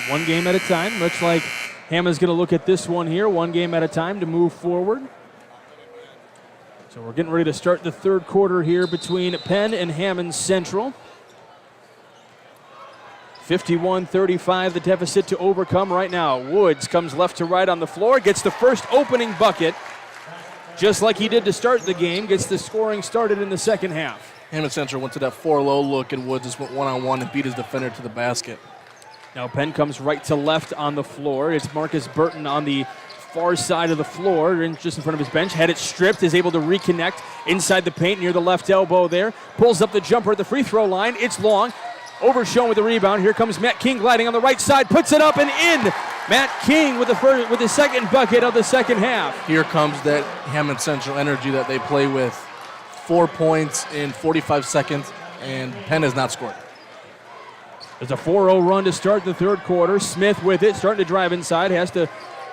One game at a time, much like Hammond's going to look at this one here, one game at a time to move forward. So we're getting ready to start the third quarter here between Penn and Hammond Central. 51-35, the deficit to overcome right now. Woods comes left to right on the floor, gets the first opening bucket, just like he did to start the game, gets the scoring started in the second half. Hammond Central went to that 4-low look, and Woods just went one-on-one and beat his defender to the basket. Now Penn comes right to left on the floor. It's Marcus Burton on the far side of the floor, just in front of his bench. Had it stripped, is able to reconnect inside the paint near the left elbow there. Pulls up the jumper at the free throw line. It's long. Overshown with the rebound. Here comes Matt King gliding on the right side. Puts it up and in. Matt King with the second bucket of the second half. Here comes that Hammond Central energy that they play with. 4 points in 45 seconds, and Penn has not scored. There's a 4-0 run to start the third quarter. Smith with it, starting to drive inside, has to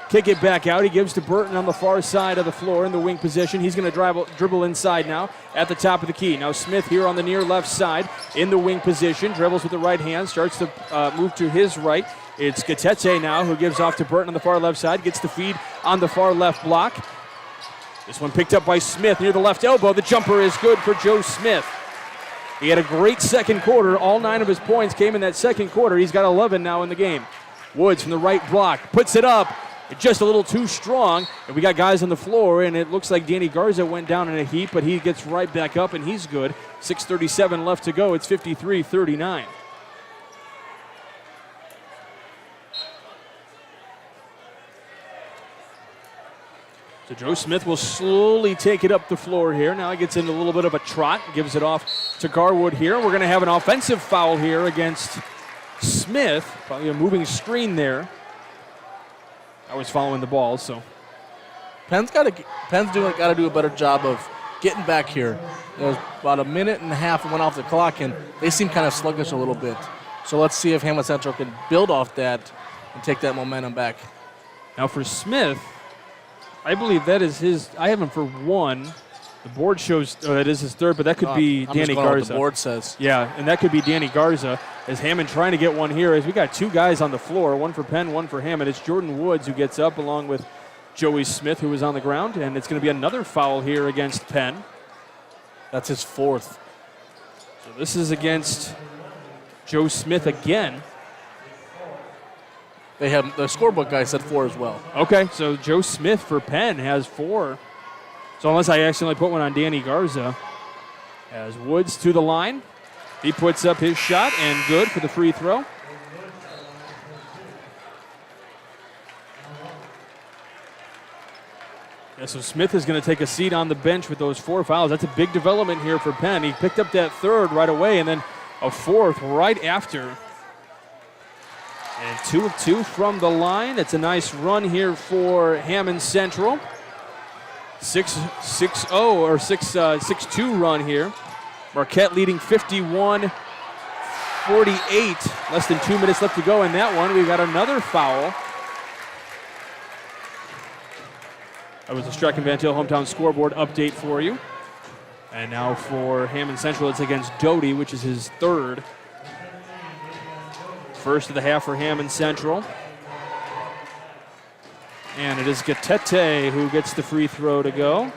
kick it back out. He gives to Burton on the far side of the floor in the wing position. He's going to dribble inside now at the top of the key. Now Smith here on the near left side in the wing position. Dribbles with the right hand, starts to move to his right. It's Gatete now who gives off to Burton on the far left side. Gets the feed on the far left block. This one picked up by Smith near the left elbow. The jumper is good for Joe Smith. He had a great second quarter. All 9 of his points came in that second quarter. He's got 11 now in the game. Woods from the right block puts it up. It's just a little too strong. And we got guys on the floor, and it looks like Danny Garza went down in a heap, but he gets right back up, and he's good. 6:37 left to go. It's 53-39. So Joe Smith will slowly take it up the floor here. Now he gets into a little bit of a trot, gives it off to Garwood here. We're going to have an offensive foul here against Smith. Probably a moving screen there. I was following the ball, so. Penn's got to do a better job of getting back here. There's about a minute and a half went off the clock, and they seem kind of sluggish a little bit. So let's see if Hammond Central can build off that and take that momentum back. Now for Smith, I believe that is his. I have him for 1. The board shows that is his 3rd, but that could be Danny Garza. What the board says. Yeah, and that could be Danny Garza as Hammond trying to get one here. As we got 2 guys on the floor, 1 for Penn, 1 for Hammond. It's Jordan Woods who gets up along with Joey Smith, who was on the ground, and it's going to be another foul here against Penn. That's his 4th. So this is against Joe Smith again. They have the scorebook guy said 4 as well. Okay, so Joe Smith for Penn has 4. So unless I accidentally put one on Danny Garza. As Woods to the line. He puts up his shot and good for the free throw. Yeah, so Smith is going to take a seat on the bench with those 4 fouls. That's a big development here for Penn. He picked up that 3rd right away and then a 4th right after. And 2 of 2 from the line. It's a nice run here for Hammond Central. 6-0 or 6-2 run here. Marquette leading 51-48. Less than 2 minutes left to go in that one. We've got another foul. That was the Streck and Van Til hometown scoreboard update for you. And now for Hammond Central, it's against Doty, which is his 3rd. First of the half for Hammond Central. And it is Gatete who gets the free throw to go.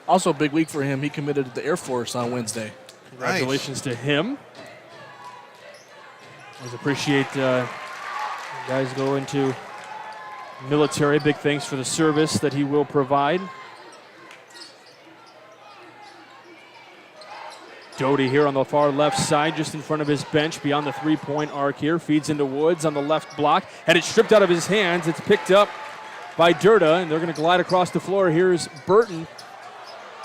Also a big week for him. He committed to the Air Force on Wednesday. Congratulations to him. Always appreciate guys go into military. Big thanks for the service that he will provide. Doty here on the far left side, just in front of his bench, beyond the three-point arc here. Feeds into Woods on the left block. Had it stripped out of his hands. It's picked up by Durda, and they're going to glide across the floor. Here's Burton.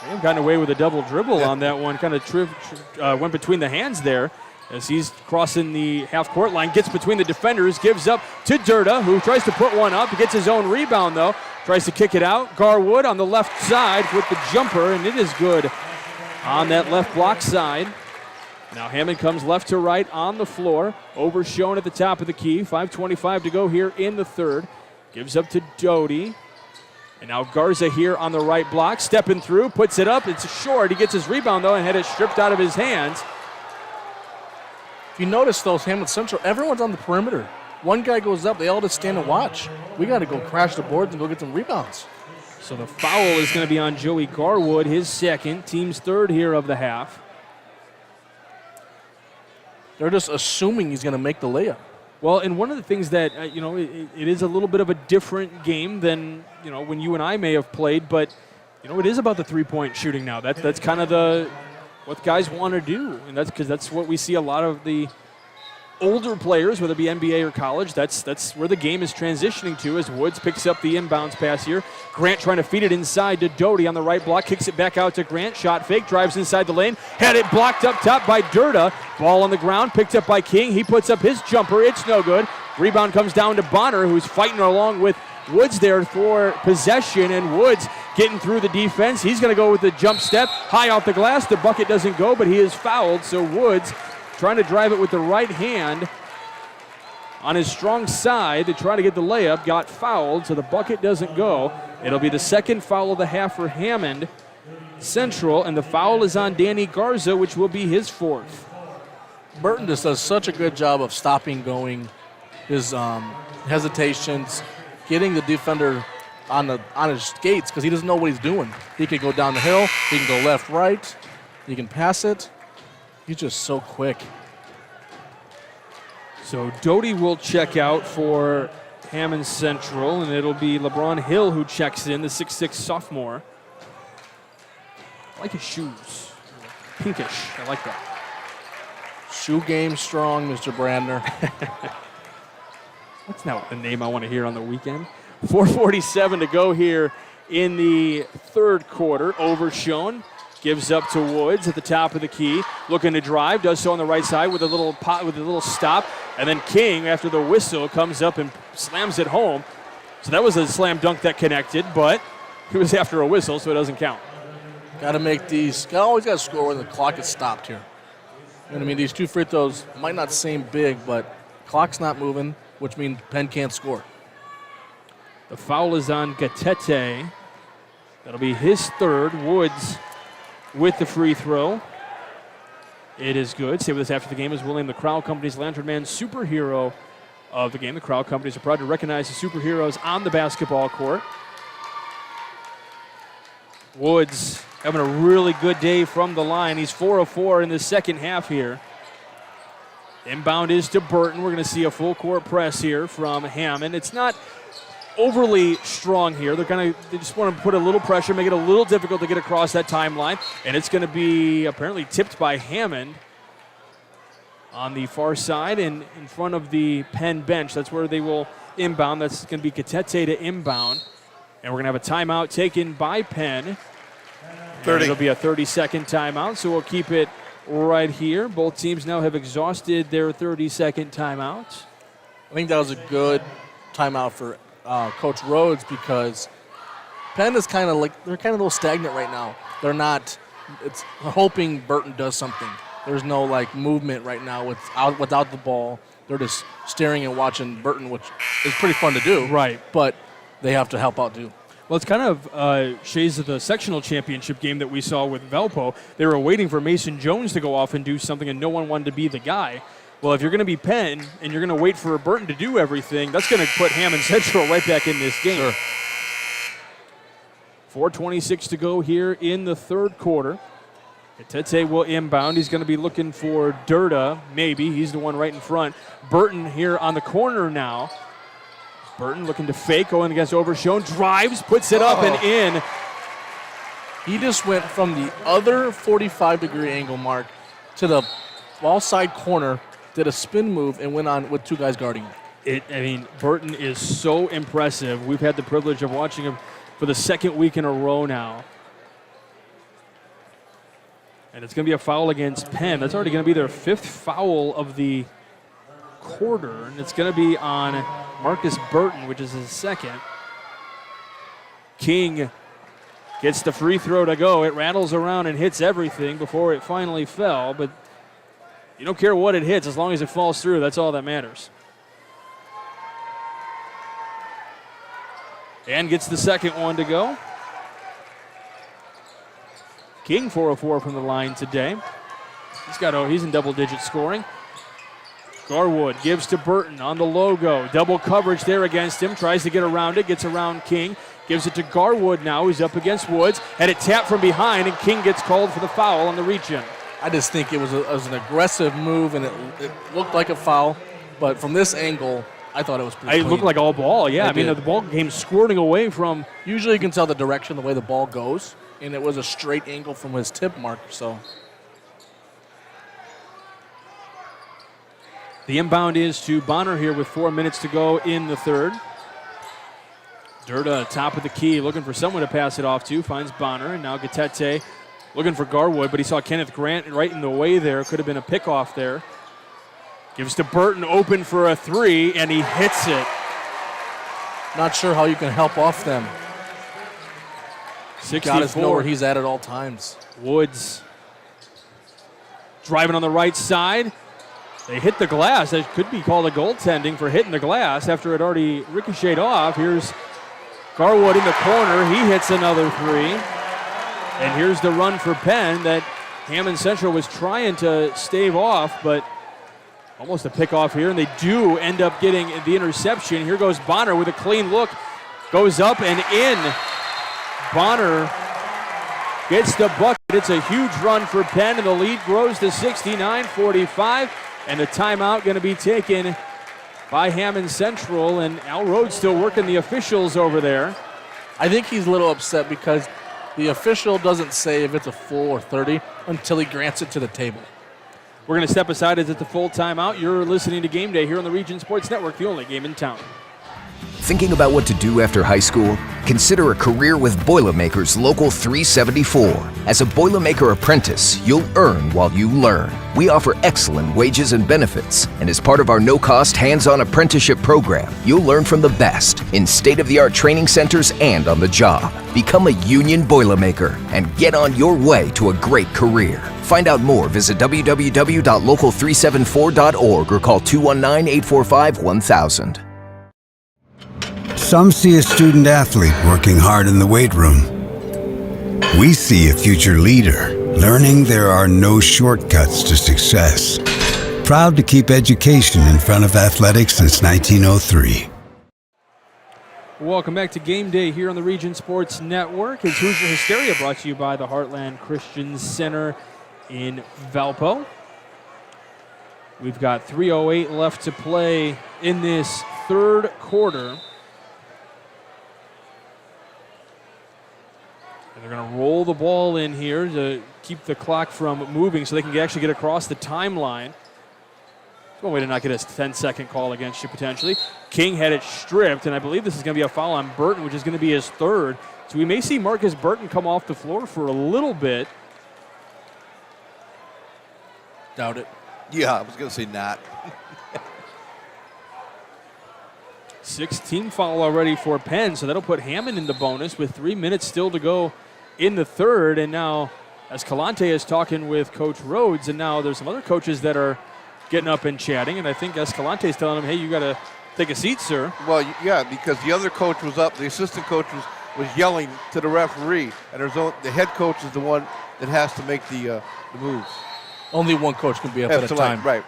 They have gotten away with a double dribble on that one. Kind of went between the hands there as he's crossing the half-court line. Gets between the defenders, gives up to Durda, who tries to put one up. He gets his own rebound, though. Tries to kick it out. Garwood on the left side with the jumper, and it is good on that left block side. Now Hammond comes left to right on the floor. Overshown at the top of the key. 5:25 to go here in the third. Gives up to Doty. And now Garza here on the right block. Stepping through, puts it up. It's short. He gets his rebound, though, and had it stripped out of his hands. If you notice, those Hammond Central, everyone's on the perimeter. One guy goes up, they all just stand and watch. We got to go crash the boards and go get some rebounds. So the foul is going to be on Joey Garwood, his second, team's third here of the half. They're just assuming he's going to make the layup. Well, and one of the things that, it is a little bit of a different game than, when you and I may have played, but, it is about the three-point shooting now. That's kind of what guys want to do, and that's because that's what we see a lot of the older players, whether it be NBA or college. That's where the game is transitioning to as Woods picks up the inbounds pass here. Grant trying to feed it inside to Doty on the right block, kicks it back out to Grant. Shot fake, drives inside the lane, had it blocked up top by Durda. Ball on the ground, picked up by King. He puts up his jumper. It's no good. Rebound comes down to Bonner, who's fighting along with Woods there for possession, and Woods getting through the defense. He's going to go with the jump step, high off the glass. The bucket doesn't go, but he is fouled, so Woods trying to drive it with the right hand on his strong side to try to get the layup. Got fouled, so the bucket doesn't go. It'll be the second foul of the half for Hammond Central, and the foul is on Danny Garza, which will be his fourth. Burton just does such a good job of stopping going, his hesitations, getting the defender on his skates because he doesn't know what he's doing. He can go down the hill, he can go left, right, he can pass it. He's just so quick. So Doty will check out for Hammond Central, and it'll be LeBron Hill who checks in, the 6'6 sophomore. I like his shoes. Pinkish. I like that. Shoe game strong, Mr. Brandner. That's not the name I want to hear on the weekend. 4:47 to go here in the third quarter. Overshown. Gives up to Woods at the top of the key, looking to drive, does so on the right side with a little stop, and then King, after the whistle, comes up and slams it home. So that was a slam dunk that connected, but it was after a whistle, so it doesn't count. Got to make these, always got to score when the clock is stopped here. You know what I mean? These two free throws might not seem big, but clock's not moving, which means Penn can't score. The foul is on Gatete. That'll be his third. Woods with the free throw. It is good. Stay with us after the game as William, the Crowd Company's Lantern Man superhero of the game. The Crowd Companies are proud to recognize the superheroes on the basketball court. Woods having a really good day from the line. He's 4 of 4 in the second half here. Inbound is to Burton. We're going to see a full court press here from Hammond. It's not overly strong here. They just want to put a little pressure, make it a little difficult to get across that timeline. And it's going to be apparently tipped by Hammond on the far side and in front of the Penn bench. That's where they will inbound. That's going to be Gatete to inbound. And we're going to have a timeout taken by Penn. 30. It'll be a 30-second timeout, so we'll keep it right here. Both teams now have exhausted their 30-second timeouts. I think that was a good timeout for Coach Rhodes because Penn is kind of they're kind of a little stagnant right now. They're not, it's hoping Burton does something. There's no movement right now without the ball. They're just staring and watching Burton, which is pretty fun to do. Right. But they have to help out too. Well, it's kind of shades of the sectional championship game that we saw with Valpo. They were waiting for Mason Jones to go off and do something, and no one wanted to be the guy. Well, if you're going to be Penn and you're going to wait for Burton to do everything, that's going to put Hammond Central right back in this game. Sure. 4:26 to go here in the third quarter. Tete will inbound. He's going to be looking for Durda, maybe. He's the one right in front. Burton here on the corner now. Burton looking to fake, going against Overshone. Drives, puts it up and in. He just went from the other 45-degree angle mark to the ball side corner, did a spin move, and went on with two guys guarding him. Burton is so impressive. We've had the privilege of watching him for the second week in a row now. And it's going to be a foul against Penn. That's already going to be their 5th foul of the quarter, and it's going to be on Marcus Burton, which is his 2nd. King gets the free throw to go. It rattles around and hits everything before it finally fell, but you don't care what it hits as long as it falls through. That's all that matters. And gets the 2nd one to go. King 4 of 4 from the line today. He's in double-digit scoring. Garwood gives to Burton on the logo. Double coverage there against him. Tries to get around it. Gets around King. Gives it to Garwood now. He's up against Woods. Had it tapped from behind, and King gets called for the foul on the reach-in. I just think it was an aggressive move, and it looked like a foul. But from this angle, I thought it was pretty clean. It looked like all ball, yeah. The ball came squirting away from. Usually you can tell the direction, the way the ball goes, and it was a straight angle from his tip mark, so. The inbound is to Bonner here with 4 minutes to go in the 3rd. Durda, top of the key, looking for someone to pass it off to. Finds Bonner, and now Gatete looking for Garwood, but he saw Kenneth Grant right in the way there. Could have been a pickoff there. Gives to Burton, open for a 3, and he hits it. Not sure how you can help off them. 64. Got to know where he's at all times. Woods driving on the right side. They hit the glass. That could be called a goaltending for hitting the glass after it already ricocheted off. Here's Garwood in the corner. He hits another 3. And here's the run for Penn that Hammond Central was trying to stave off, but almost a pickoff here, and they do end up getting the interception. Here goes Bonner with a clean look. Goes up and in. Bonner gets the bucket. It's a huge run for Penn, and the lead grows to 69-45. And the timeout going to be taken by Hammond Central, and Al Rhodes still working the officials over there. I think he's a little upset because the official doesn't say if it's a full or 30 until he grants it to the table. We're going to step aside as it's the full timeout. You're listening to Game Day here on the Region Sports Network, the only game in town. Thinking about what to do after high school? Consider a career with Boilermakers Local 374. As a Boilermaker apprentice, you'll earn while you learn. We offer excellent wages and benefits, and as part of our no-cost hands-on apprenticeship program, you'll learn from the best in state-of-the-art training centers and on the job. Become a union Boilermaker and get on your way to a great career. Find out more, visit www.local374.org or call 219-845-1000. Some see a student athlete working hard in the weight room. We see a future leader learning there are no shortcuts to success. Proud to keep education in front of athletics since 1903. Welcome back to Game Day here on the Region Sports Network. It's Hoosier Hysteria brought to you by the Heartland Christian Center in Valpo. We've got 3:08 left to play in this 3rd quarter. And they're going to roll the ball in here to keep the clock from moving so they can actually get across the timeline. It's one way to not get a 10-second call against you, potentially. King had it stripped, and I believe this is going to be a foul on Burton, which is going to be his 3rd. So we may see Marcus Burton come off the floor for a little bit. Doubt it. Yeah, I was going to say not. 16 foul already for Penn, so that'll put Hammond in the bonus with 3 minutes still to go in the 3rd. And now Escalante is talking with Coach Rhodes, and now there's some other coaches that are getting up and chatting, and I think Escalante is telling him, hey, you got to take a seat, sir. Well, yeah, because the other coach was up. The assistant coach was yelling to the referee, and the head coach is the one that has to make the moves. Only one coach can be up at a time. Right.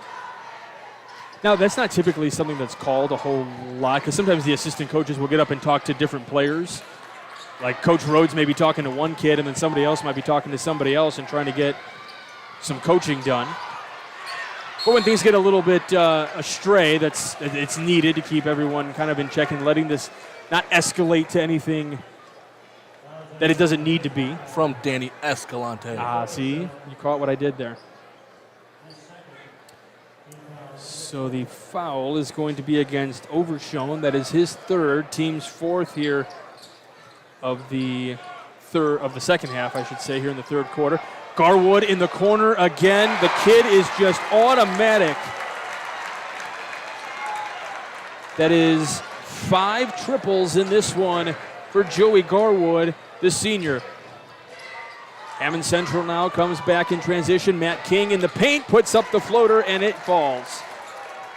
Now, that's not typically something that's called a whole lot, because sometimes the assistant coaches will get up and talk to different players. like Coach Rhodes may be talking to one kid and then somebody else might be talking to somebody else and trying to get some coaching done. But when things get a little bit astray, it's needed to keep everyone kind of in check and letting this not escalate to anything that it doesn't need to be. From Danny Escalante. See? You caught what I did there. So the foul is going to be against Overshone. That is his third, team's fourth here of the second half, I should say, here in the third quarter. Garwood in the corner again. The kid is just automatic. That is 5 triples in this one for Joey Garwood, the senior. Hammond Central now comes back in transition. Matt King in the paint, puts up the floater, and it falls.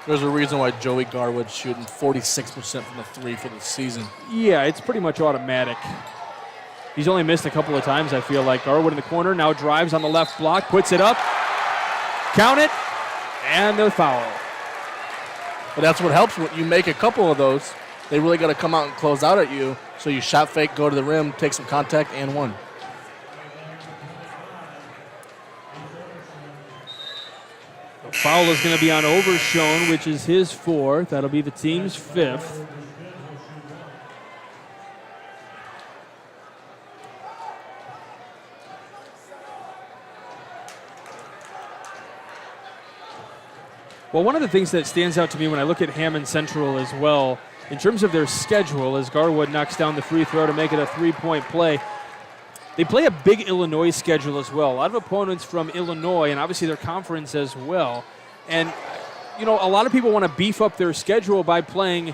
There's a reason why Joey Garwood's shooting 46% from the 3 for the season. Yeah, it's pretty much automatic. He's only missed a couple of times, I feel like. Garwood in the corner, now drives on the left block, puts it up. Count it, and the foul. But that's what helps when you make a couple of those. They really got to come out and close out at you. So you shot fake, go to the rim, take some contact, and one. The foul is going to be on Overshone, which is his 4th. That'll be the team's 5th. Well, one of the things that stands out to me when I look at Hammond Central as well, in terms of their schedule, as Garwood knocks down the free throw to make it a 3-point play, they play a big Illinois schedule as well. A lot of opponents from Illinois and obviously their conference as well. And, a lot of people want to beef up their schedule by playing,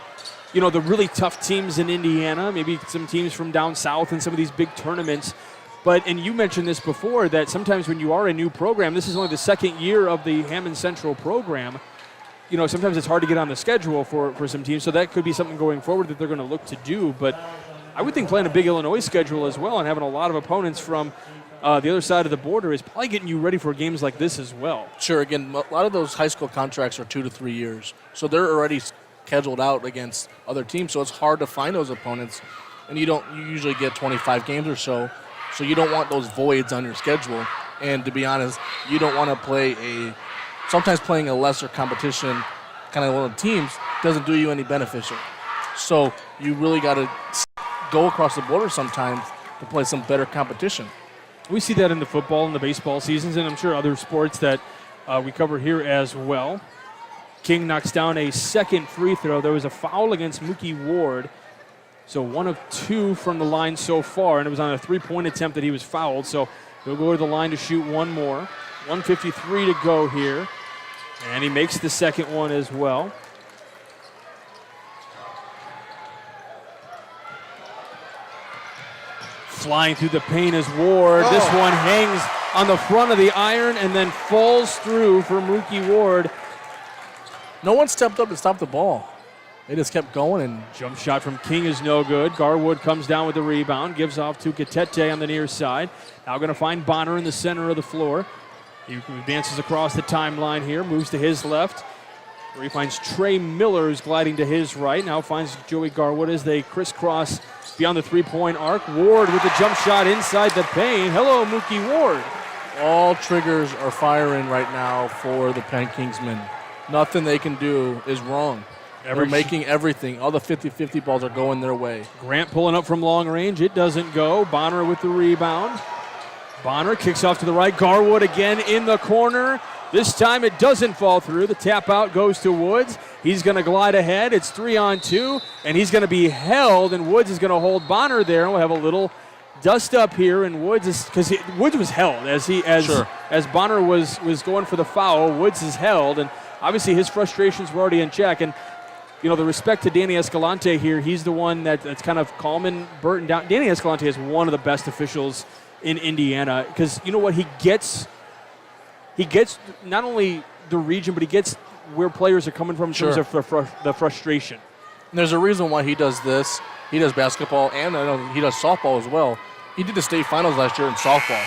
the really tough teams in Indiana, maybe some teams from down south in some of these big tournaments. And you mentioned this before, that sometimes when you are a new program, this is only the second year of the Hammond Central program, sometimes it's hard to get on the schedule for some teams, so that could be something going forward that they're going to look to do. But I would think playing a big Illinois schedule as well and having a lot of opponents from the other side of the border is probably getting you ready for games like this as well. Sure, again, a lot of those high school contracts are 2 to 3 years, so they're already scheduled out against other teams, so it's hard to find those opponents, and you usually get 25 games or so. So you don't want those voids on your schedule. And to be honest, you don't want to play sometimes playing a lesser competition, kind of one of the teams, doesn't do you any beneficial. So you really got to go across the border sometimes to play some better competition. We see that in the football and the baseball seasons, and I'm sure other sports that we cover here as well. King knocks down a second free throw. There was a foul against Mookie Ward. So 1 of 2 from the line so far, and it was on a 3-point attempt that he was fouled. So he'll go to the line to shoot one more. 1:53 to go here, and he makes the second one as well. Flying through the paint is Ward. This one hangs on the front of the iron and then falls through for Mookie Ward. No one stepped up to stop the ball. They just kept going. And jump shot from King is no good. Garwood comes down with the rebound, gives off to Katete on the near side. Now going to find Bonner in the center of the floor. He advances across the timeline here, moves to his left, where he finds Trey Miller, who's gliding to his right. Now finds Joey Garwood as they crisscross beyond the 3-point arc. Ward with the jump shot inside the paint. Hello, Mookie Ward. All triggers are firing right now for the Penn Kingsmen. Nothing they can do is wrong. They're making everything. All the 50-50 balls are going their way. Grant pulling up from long range. It doesn't go. Bonner with the rebound. Bonner kicks off to the right. Garwood again in the corner. This time it doesn't fall through. The tap out goes to Woods. He's going to glide ahead. It's 3-on-2, and he's going to be held, and Woods is going to hold Bonner there. And we'll have a little dust up here, and Woods is because Woods was held as Bonner was going for the foul. Woods is held, and obviously his frustrations were already in check. And the respect to Danny Escalante here, he's the one that's kind of calming Burton down. Danny Escalante is one of the best officials in Indiana because you know what, he gets not only the region, but he gets where players are coming from in terms of the frustration. And there's a reason why he does this. He does basketball, and I know he does softball as well. He did the state finals last year in softball.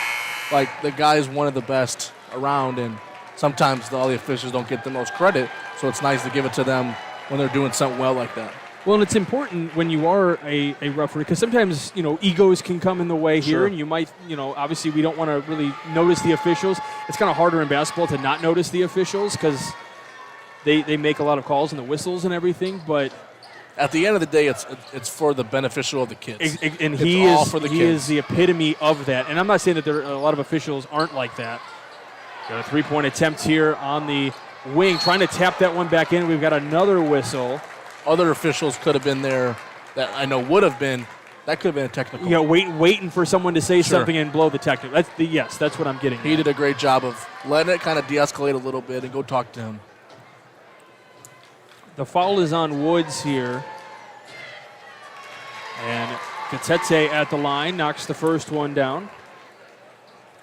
Like, the guy is one of the best around, and sometimes all the officials don't get the most credit, so it's nice to give it to them when they're doing something well like that. Well, and it's important when you are a referee because sometimes, egos can come in the way here, and you might, obviously we don't want to really notice the officials. It's kind of harder in basketball to not notice the officials because they make a lot of calls and the whistles and everything, but at the end of the day, it's for the beneficial of the kids. And he is the epitome of that. And I'm not saying that there are a lot of officials aren't like that. Got a three-point attempt here on the wing, trying to tap that one back in. We've got another whistle. Other officials could have been there that I know would have been. That could have been a technical. Yeah, waiting for someone to say something and blow the technical. That's what I'm getting at. He did a great job of letting it kind of de-escalate a little bit and go talk to him. The foul is on Woods here. And Gatete at the line knocks the first one down.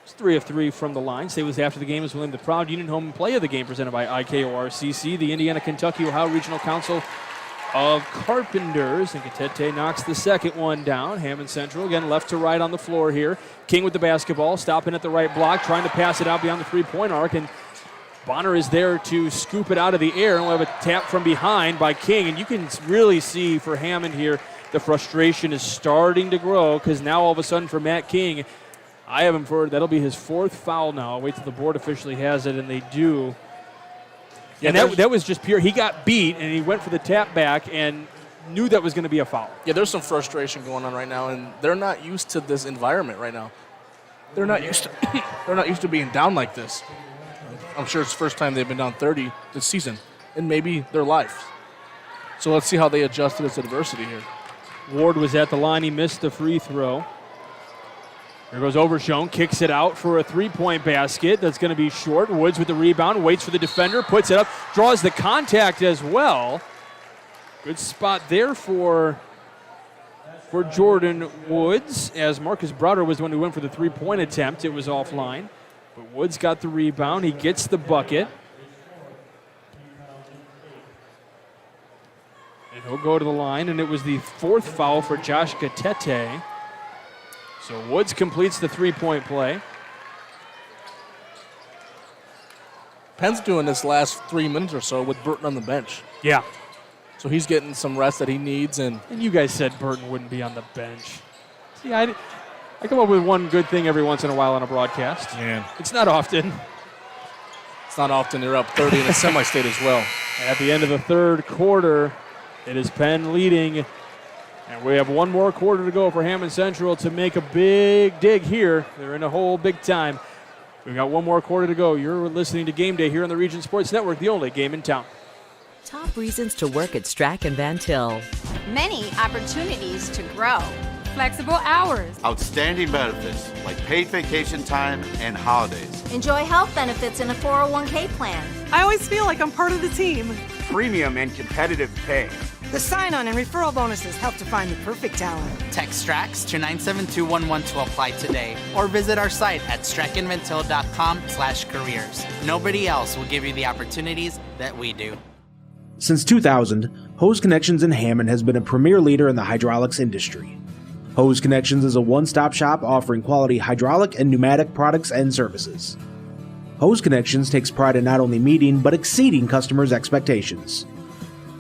It's 3 of 3 from the line. Stay with us after the game as we name the proud Union Home Play of the Game presented by IKORCC, the Indiana-Kentucky Ohio Regional Council of Carpenters. And Gatete knocks the second one down. Hammond Central, again, left to right on the floor here. King with the basketball, stopping at the right block, trying to pass it out beyond the three-point arc. And Bonner is there to scoop it out of the air. And we'll have a tap from behind by King. And you can really see for Hammond here, the frustration is starting to grow because now all of a sudden for Matt King, I have him for, that'll be his fourth foul now. I'll wait till the board officially has it, and they do. Yeah, and that was just pure. He got beat, and he went for the tap back and knew that was going to be a foul. Yeah, there's some frustration going on right now, and they're not used to this environment right now. They're not used to being down like this. I'm sure it's the first time they've been down 30 this season, and maybe their life. So let's see how they adjust to this adversity here. Ward was at the line. He missed the free throw. Here goes Overshone, kicks it out for a three-point basket. That's going to be short. Woods with the rebound, waits for the defender, puts it up, draws the contact as well. Good spot there for Jordan Woods, as Marcus Browder was the one who went for the three-point attempt. It was offline. But Woods got the rebound. He gets the bucket. And he'll go to the line, and it was the fourth foul for Josh Gatete. So Woods completes the three-point play. Penn's doing this last 3 minutes or so with Burton on the bench. Yeah. So he's getting some rest that he needs. And you guys said Burton wouldn't be on the bench. See, I come up with one good thing every once in a while on a broadcast. Yeah. It's not often. It's not often. They're up 30 in a semi-state as well. At the end of the third quarter, it is Penn leading. And we have one more quarter to go for Hammond Central to make a big dig here. They're in a hole big time. We've got one more quarter to go. You're listening to Game Day here on the Region Sports Network, the only game in town. Top reasons to work at Strack and Van Til. Many opportunities to grow. Flexible hours. Outstanding benefits like paid vacation time and holidays. Enjoy health benefits in a 401k plan. I always feel like I'm part of the team. Premium and competitive pay. The sign-on and referral bonuses help to find the perfect talent. Text STRAX to 97211 to apply today, or visit our site at strackandvantil.com/careers. Nobody else will give you the opportunities that we do. Since 2000, Hose Connections in Hammond has been a premier leader in the hydraulics industry. Hose Connections is a one-stop shop offering quality hydraulic and pneumatic products and services. Hose Connections takes pride in not only meeting, but exceeding customers' expectations.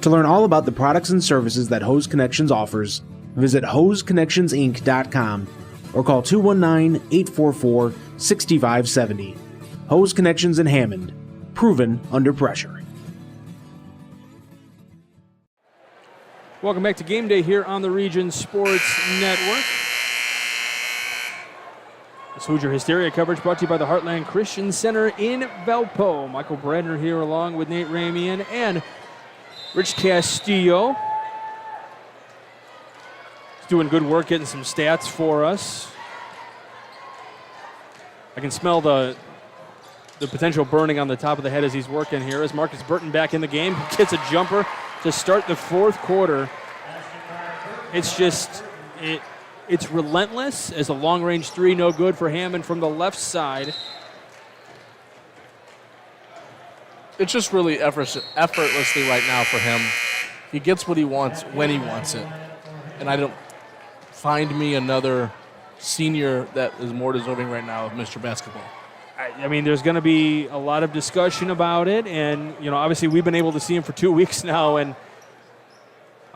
To learn all about the products and services that Hose Connections offers, visit hoseconnectionsinc.com or call 219-844-6570. Hose Connections in Hammond, proven under pressure. Welcome back to Game Day here on the Region Sports Network. This Hoosier Hysteria coverage brought to you by the Heartland Christian Center in Valpo. Michael Bradner here along with Nate Ramian and Rich Castillo. He's doing good work getting some stats for us. I can smell the potential burning on the top of the head as he's working here. As Marcus Burton back in the game, he gets a jumper to start the fourth quarter. It's just, it's relentless as a long-range three, no good for Hammond from the left side. It's just really effortlessly right now for him. He gets what he wants when he wants it. And I don't find me another senior that is more deserving right now of Mr. Basketball. I mean, there's going to be a lot of discussion about it. And, obviously we've been able to see him for 2 weeks now. And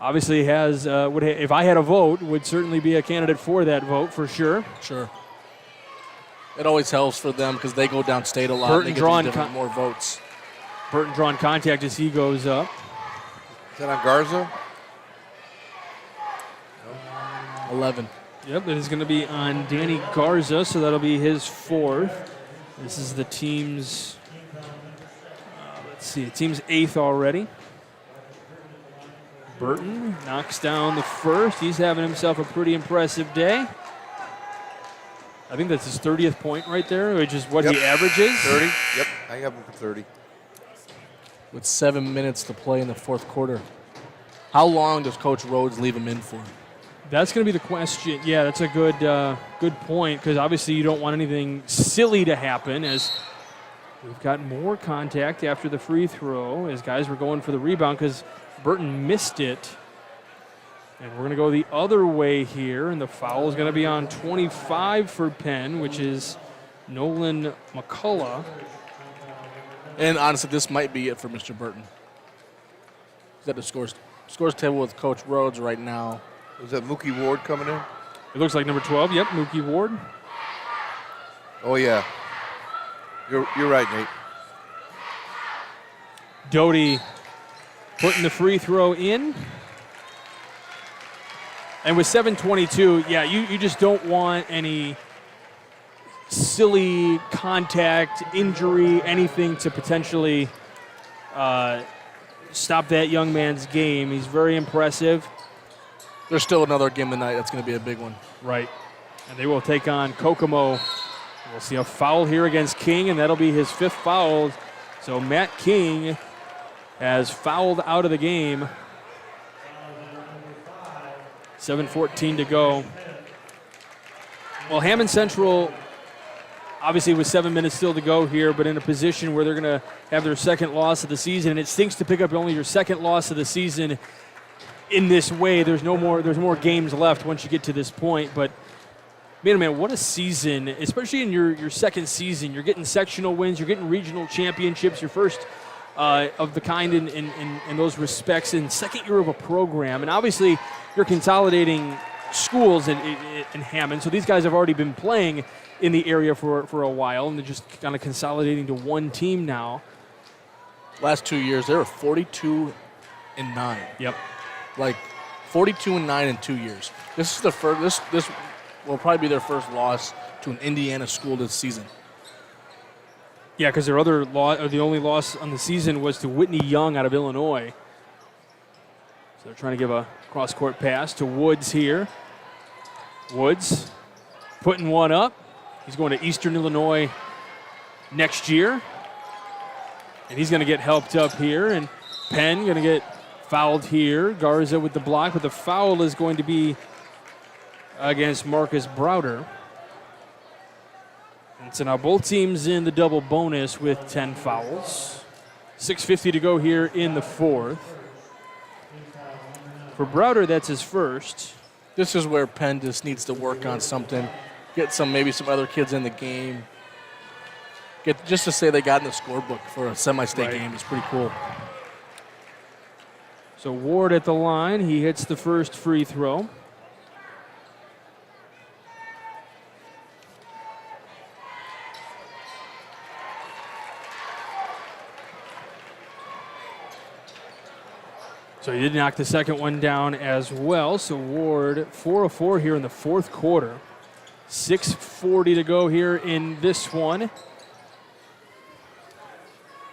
obviously has, if I had a vote, would certainly be a candidate for that vote for sure. Sure. It always helps for them because they go downstate a lot. Burton and they drawing get more votes. Burton drawing contact as he goes up. Is that on Garza? 11. Yep, it is going to be on Danny Garza, so that'll be his 4th. This is the team's, team's 8th already. Burton knocks down the first. He's having himself a pretty impressive day. I think that's his 30th point right there, which is what he averages. 30, yep, I have him for 30. With 7 minutes to play in the fourth quarter. How long does Coach Rhodes leave him in for? That's going to be the question. Yeah, that's a good point, because obviously you don't want anything silly to happen, as we've got more contact after the free throw as guys were going for the rebound because Burton missed it. And we're going to go the other way here, and the foul is going to be on 25 for Penn, which is Nolan McCullough. And honestly, this might be it for Mr. Burton. He's at the scores table with Coach Rhodes right now. Is that Mookie Ward coming in? It looks like number 12. Yep, Mookie Ward. Oh, yeah. You're right, Nate. Doty putting the free throw in. And with 7:22, yeah, you just don't want any silly contact, injury, anything to potentially stop that young man's game. He's very impressive. There's still another game tonight that's going to be a big one. Right. And they will take on Kokomo. We'll see a foul here against King, and that'll be his 5th foul. So Matt King has fouled out of the game. 7:14 to go. Well, Hammond Central, obviously with 7 minutes still to go here, but in a position where they're going to have their 2nd loss of the season. And it stinks to pick up only your 2nd loss of the season in this way. There's more games left once you get to this point. But man, what a season, especially in your 2nd season. You're getting sectional wins, you're getting regional championships, your first of the kind in those respects, in 2nd year of a program. And obviously you're consolidating schools in Hammond, so these guys have already been playing in the area for a while, and they're just kind of consolidating to one team now. Last 2 years, they were 42-9. Yep. Like 42-9 in 2 years. This is the first. This will probably be their first loss to an Indiana school this season. Yeah, because their other the only loss on the season was to Whitney Young out of Illinois. So they're trying to give a cross-court pass to Woods here. Woods putting one up. He's going to Eastern Illinois next year. And he's going to get helped up here. And Penn going to get fouled here. Garza with the block, but the foul is going to be against Marcus Browder. And so now both teams in the double bonus with 10 fouls. 6:50 to go here in the 4th. For Browder, that's his 1st. This is where Penn just needs to work on something. Get maybe some other kids in the game. Just to say they got in the scorebook for a semi-state game is pretty cool. So Ward at the line. He hits the first free throw. So he did knock the second one down as well. So Ward 4 of 4 here in the 4th quarter. 6:40 to go here in this one.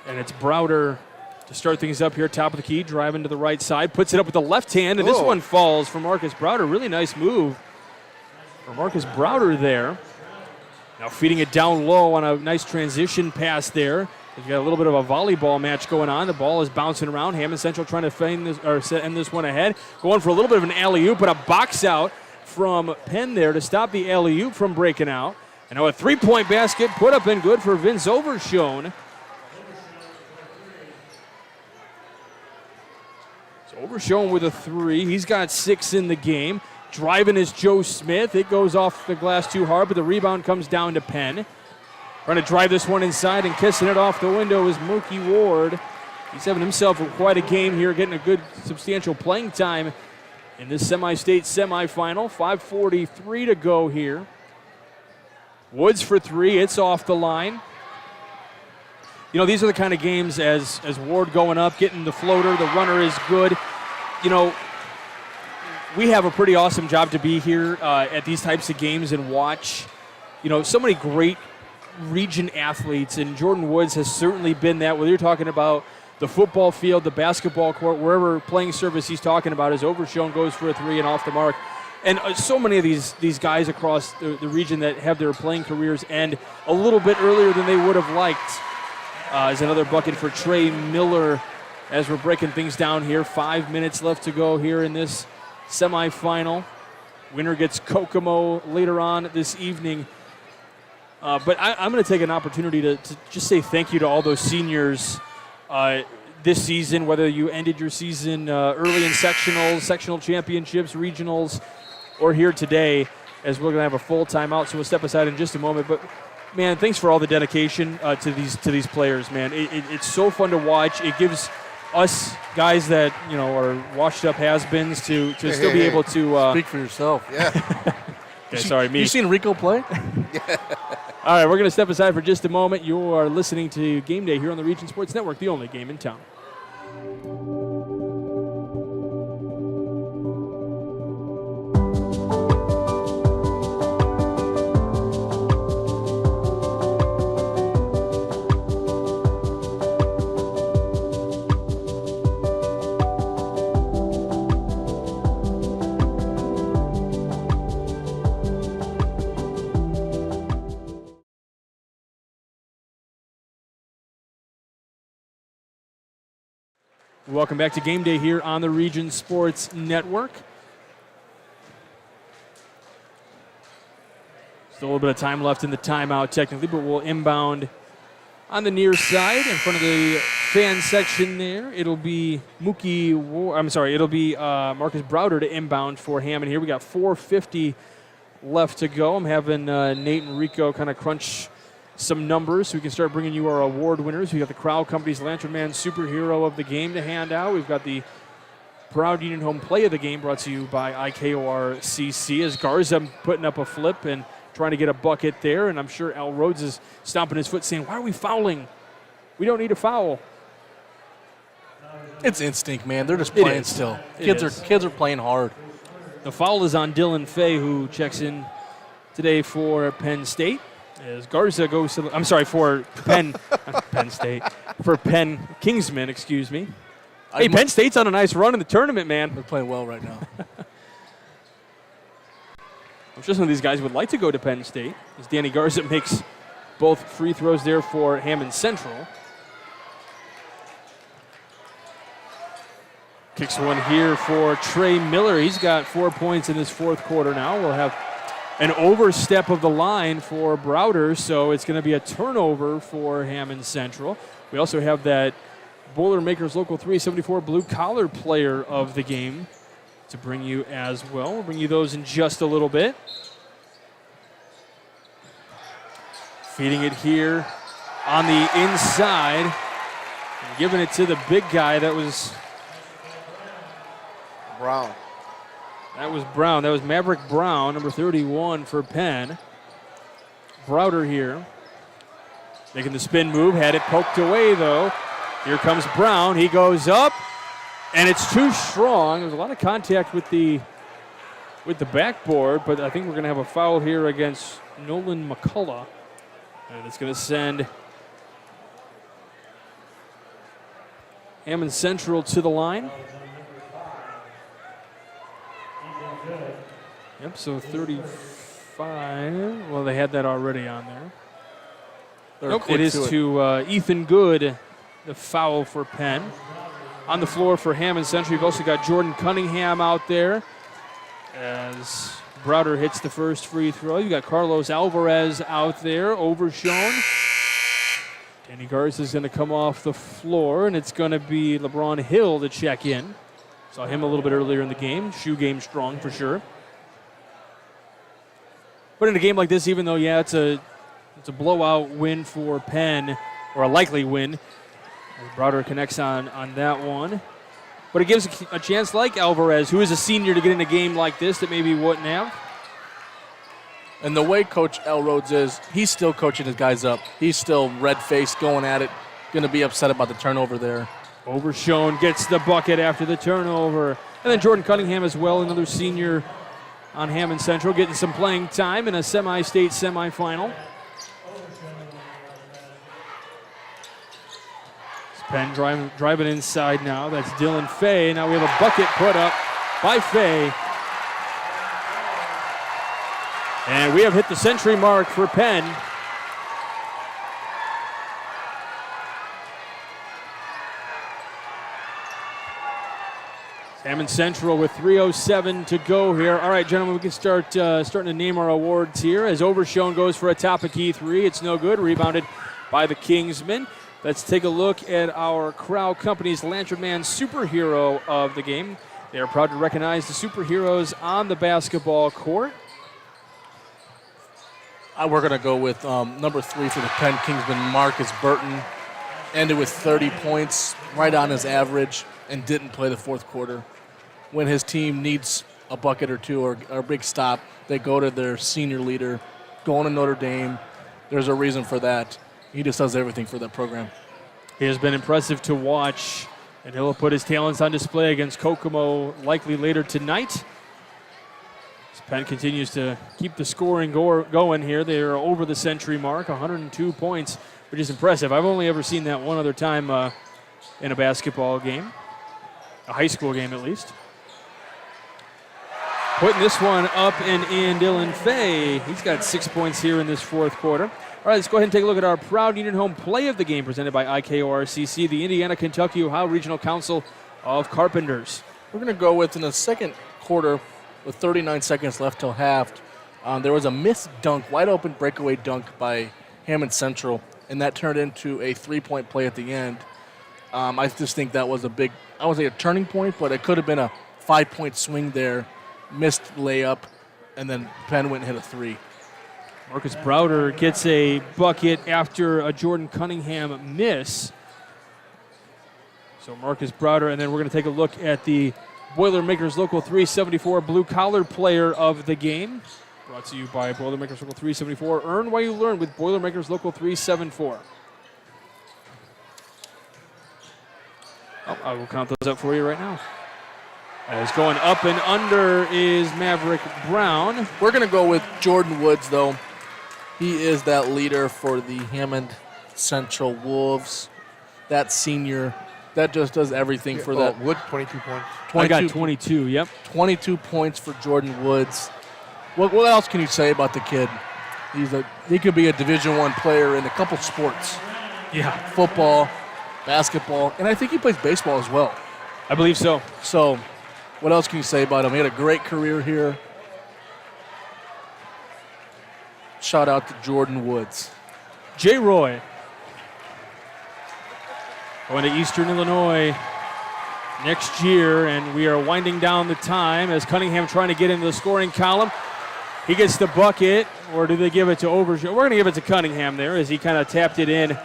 And it's Browder to start things up here, top of the key, driving to the right side, puts it up with the left hand, and this one falls for Marcus Browder. Really nice move for Marcus Browder there. Now feeding it down low on a nice transition pass there. We've got a little bit of a volleyball match going on. The ball is bouncing around. Hammond Central trying to end this one ahead. Going for a little bit of an alley-oop, but a box out from Penn there to stop the alley-oop from breaking out. And now a 3-point basket put up and good for Vince Overshone. So Overshone with a 3. He's got 6 in the game. Driving is Joe Smith. It goes off the glass too hard, but the rebound comes down to Penn. Trying to drive this one inside and kissing it off the window is Mookie Ward. He's having himself quite a game here, getting a good substantial playing time in this semi-state semifinal. 5:43 to go here. Woods for three. It's off the line. You know, these are the kind of games as Ward going up, getting the floater. The runner is good. You know, we have a pretty awesome job to be here at these types of games and watch, you know, so many great region athletes. And Jordan Woods has certainly been that. Whether you're talking about the football field, the basketball court, wherever playing service he's talking about is Overshown, goes for a three and off the mark. And so many of these guys across the region that have their playing careers end a little bit earlier than they would have liked. Is another bucket for Trey Miller as we're breaking things down here. 5 minutes left to go here in this semifinal. Winner gets Kokomo later on this evening. But I'm going to take an opportunity to just say thank you to all those seniors this season, whether you ended your season early in sectional championships, regionals, or here today, as we're going to have a full timeout. So we'll step aside in just a moment. But man, thanks for all the dedication to these players, man. It's so fun to watch. It gives us guys that, you know, are washed up has-beens to still be able to speak for yourself. Yeah. Okay, sorry, me. You seen Rico play? All right, we're going to step aside for just a moment. You are listening to Game Day here on the Region Sports Network, the only game in town. Welcome back to Game Day here on the Region Sports Network. Still a little bit of time left in the timeout technically, but we'll inbound on the near side in front of the fan section there. It'll be Marcus Browder to inbound for Hammond here. We got 4:50 left to go. I'm having Nate and Rico kind of crunch some numbers so we can start bringing you our award winners. We got the Crowd Company's Lantern Man Superhero of the Game to hand out. We've got the Proud Union Home Play of the Game brought to you by IKORCC as Garza putting up a flip and trying to get a bucket there. And I'm sure Al Rhodes is stomping his foot saying, why are we fouling? We don't need a foul. It's instinct, man. They're just playing still. Kids are playing hard. The foul is on Dylan Fay, who checks in today for Penn State. As Garza goes to for Penn, Penn State, for Penn Kingsman, excuse me. Hey, Penn State's on a nice run in the tournament, man. They're playing well right now. I'm sure some of these guys would like to go to Penn State, as Danny Garza makes both free throws there for Hammond Central. Kicks one here for Trey Miller. He's got 4 points in this fourth quarter now. We'll have an overstep of the line for Browder, so it's going to be a turnover for Hammond Central. We also have that Boilermakers Local 374 Blue Collar Player of the Game to bring you as well. We'll bring you those in just a little bit. Feeding it here on the inside and giving it to the big guy. That was Brown. That was Brown. That was Maverick Brown, number 31 for Penn. Browder here. Making the spin move. Had it poked away, though. Here comes Brown. He goes up, and it's too strong. There's a lot of contact with the backboard, but I think we're going to have a foul here against Nolan McCullough. And it's going to send Hammond Central to the line. Yep, so 35. Well, they had that already on there. Nope, it is to Ethan Good, the foul for Penn. On the floor for Hammond Central, you've also got Jordan Cunningham out there as Browder hits the first free throw. You've got Carlos Alvarez out there, Overshown. Danny Garza is going to come off the floor, and it's going to be LeBron Hill to check in. Saw him a little bit earlier in the game. Shoe game strong for sure. But in a game like this, even though, yeah, it's a blowout win for Penn, or a likely win, Browder connects on that one. But it gives a chance like Alvarez, who is a senior, to get in a game like this that maybe wouldn't have. And the way Coach L. Rhodes is, he's still coaching his guys up. He's still red-faced, going at it, going to be upset about the turnover there. Overshown gets the bucket after the turnover. And then Jordan Cunningham as well, another senior on Hammond Central, getting some playing time in a semi-state semifinal. Penn driving inside now. That's Dylan Fay. Now we have a bucket put up by Fay. And we have hit the century mark for Penn. Hammond Central with 3:07 to go here. All right, gentlemen, we can starting to name our awards here. As Overshown goes for a top-of-key three. It's no good. Rebounded by the Kingsmen. Let's take a look at our Crow Company's Lantern Man superhero of the game. They are proud to recognize the superheroes on the basketball court. We're going to go with number 3 for the Penn Kingsman, Marcus Burton. Ended with 30 points, right on his average, and didn't play the fourth quarter. When his team needs a bucket or two or a big stop, they go to their senior leader, going to Notre Dame. There's a reason for that. He just does everything for that program. He has been impressive to watch, and he'll put his talents on display against Kokomo likely later tonight. As Penn continues to keep the scoring going here. They are over the century mark, 102 points, which is impressive. I've only ever seen that one other time in a basketball game, a high school game at least. Putting this one up and in, Dylan Fay. He's got 6 points here in this fourth quarter. All right, let's go ahead and take a look at our proud Union Home play of the game presented by IKORCC, the Indiana, Kentucky, Ohio Regional Council of Carpenters. We're going to go with, in the second quarter, with 39 seconds left till half, there was a missed dunk, wide open breakaway dunk by Hammond Central, and that turned into a three-point play at the end. I just think that was I won't say a turning point, but it could have been a 5-point swing there, missed layup, and then Penn went and hit a three. Marcus Browder gets a bucket after a Jordan Cunningham miss. So Marcus Browder, and then we're going to take a look at the Boilermakers Local 374 blue-collar player of the game. Brought to you by Boilermakers Local 374. Earn while you learn with Boilermakers Local 374. I will count those up for you right now. As going up and under is Maverick Brown. We're going to go with Jordan Woods, though. He is that leader for the Hammond Central Wolves. That senior, that just does everything for that. Woods, 22 points. I got 22, yep. 22 points for Jordan Woods. What else can you say about the kid? He could be a Division I player in a couple sports. Yeah. Football, basketball, and I think he plays baseball as well. I believe so. So, what else can you say about him? He had a great career here. Shout out to Jordan Woods. Jay Roy going to Eastern Illinois next year, and we are winding down the time as Cunningham trying to get into the scoring column. He gets the bucket, or do they give it to Overshown? We're going to give it to Cunningham there as he kind of tapped it in.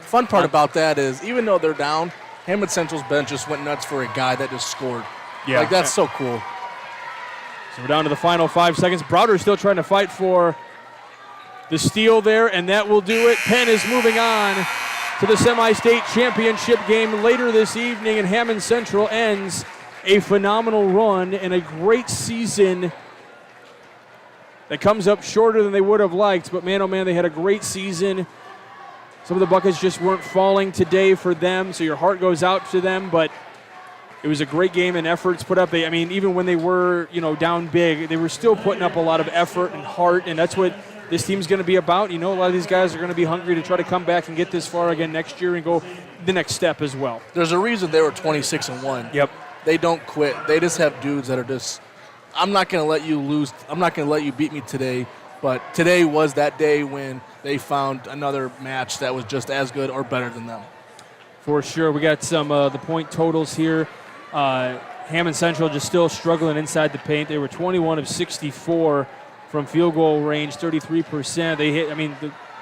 Fun part about that is, even though they're down, Hammond Central's bench just went nuts for a guy that just scored. Yeah. Like, that's so cool. So we're down to the final 5 seconds. Browder's still trying to fight for the steal there, and that will do it. Penn is moving on to the semi-state championship game later this evening, and Hammond Central ends a phenomenal run and a great season that comes up shorter than they would have liked. But man, oh man, they had a great season. Some of the buckets just weren't falling today for them, so your heart goes out to them. But it was a great game and efforts put up. Even when they were, down big, they were still putting up a lot of effort and heart, and that's what this team's going to be about. A lot of these guys are going to be hungry to try to come back and get this far again next year and go the next step as well. There's a reason they were 26-1. Yep. They don't quit. They just have dudes that are just, I'm not going to let you lose. I'm not going to let you beat me today. But today was that day when they found another match that was just as good or better than them. For sure. We got some the point totals here. Hammond Central just still struggling inside the paint. They were 21 of 64 from field goal range, 33%. They hit,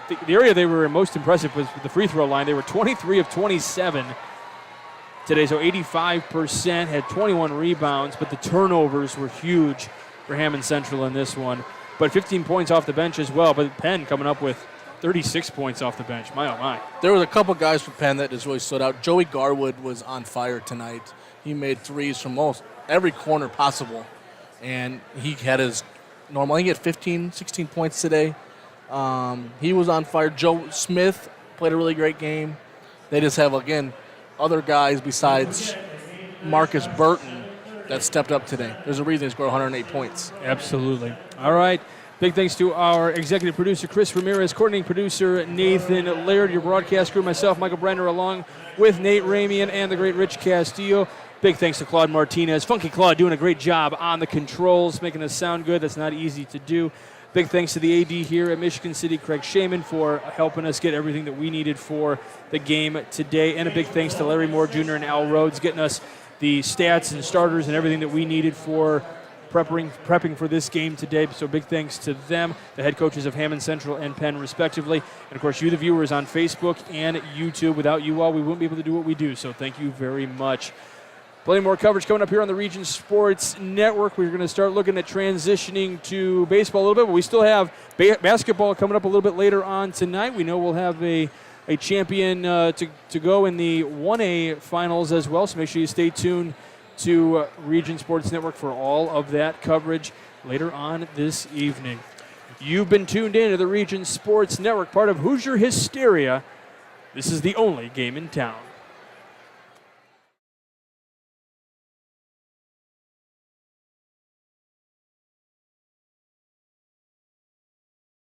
the area they were most impressive was the free throw line. They were 23 of 27 today, so 85%, had 21 rebounds, but the turnovers were huge for Hammond Central in this one. But 15 points off the bench as well, but Penn coming up with 36 points off the bench. My, oh, my. There was a couple guys from Penn that just really stood out. Joey Garwood was on fire tonight. He made threes from most every corner possible, and he had his normal. I think he had 15, 16 points today. He was on fire. Joe Smith played a really great game. They just have, again, other guys besides Marcus Burton that stepped up today. There's a reason he scored 108 points. Absolutely. All right. Big thanks to our executive producer, Chris Ramirez, coordinating producer, Nathan Laird, your broadcast crew, myself, Michael Brenner, along with Nate Ramian and the great Rich Castillo. Big thanks to Claude Martinez. Funky Claude doing a great job on the controls, making us sound good. That's not easy to do. Big thanks to the AD here at Michigan City, Craig Shaman, for helping us get everything that we needed for the game today. And a big thanks to Larry Moore Jr. and Al Rhodes, getting us the stats and starters and everything that we needed for prepping for this game today. So big thanks to them, the head coaches of Hammond Central and Penn, respectively. And, of course, you, the viewers, on Facebook and YouTube. Without you all, we wouldn't be able to do what we do. So thank you very much. Plenty more coverage coming up here on the Region Sports Network. We're going to start looking at transitioning to baseball a little bit, but we still have basketball coming up a little bit later on tonight. We know we'll have a champion to go in the 1A finals as well, so make sure you stay tuned to Region Sports Network for all of that coverage later on this evening. You've been tuned in to the Region Sports Network, part of Hoosier Hysteria. This is the only game in town.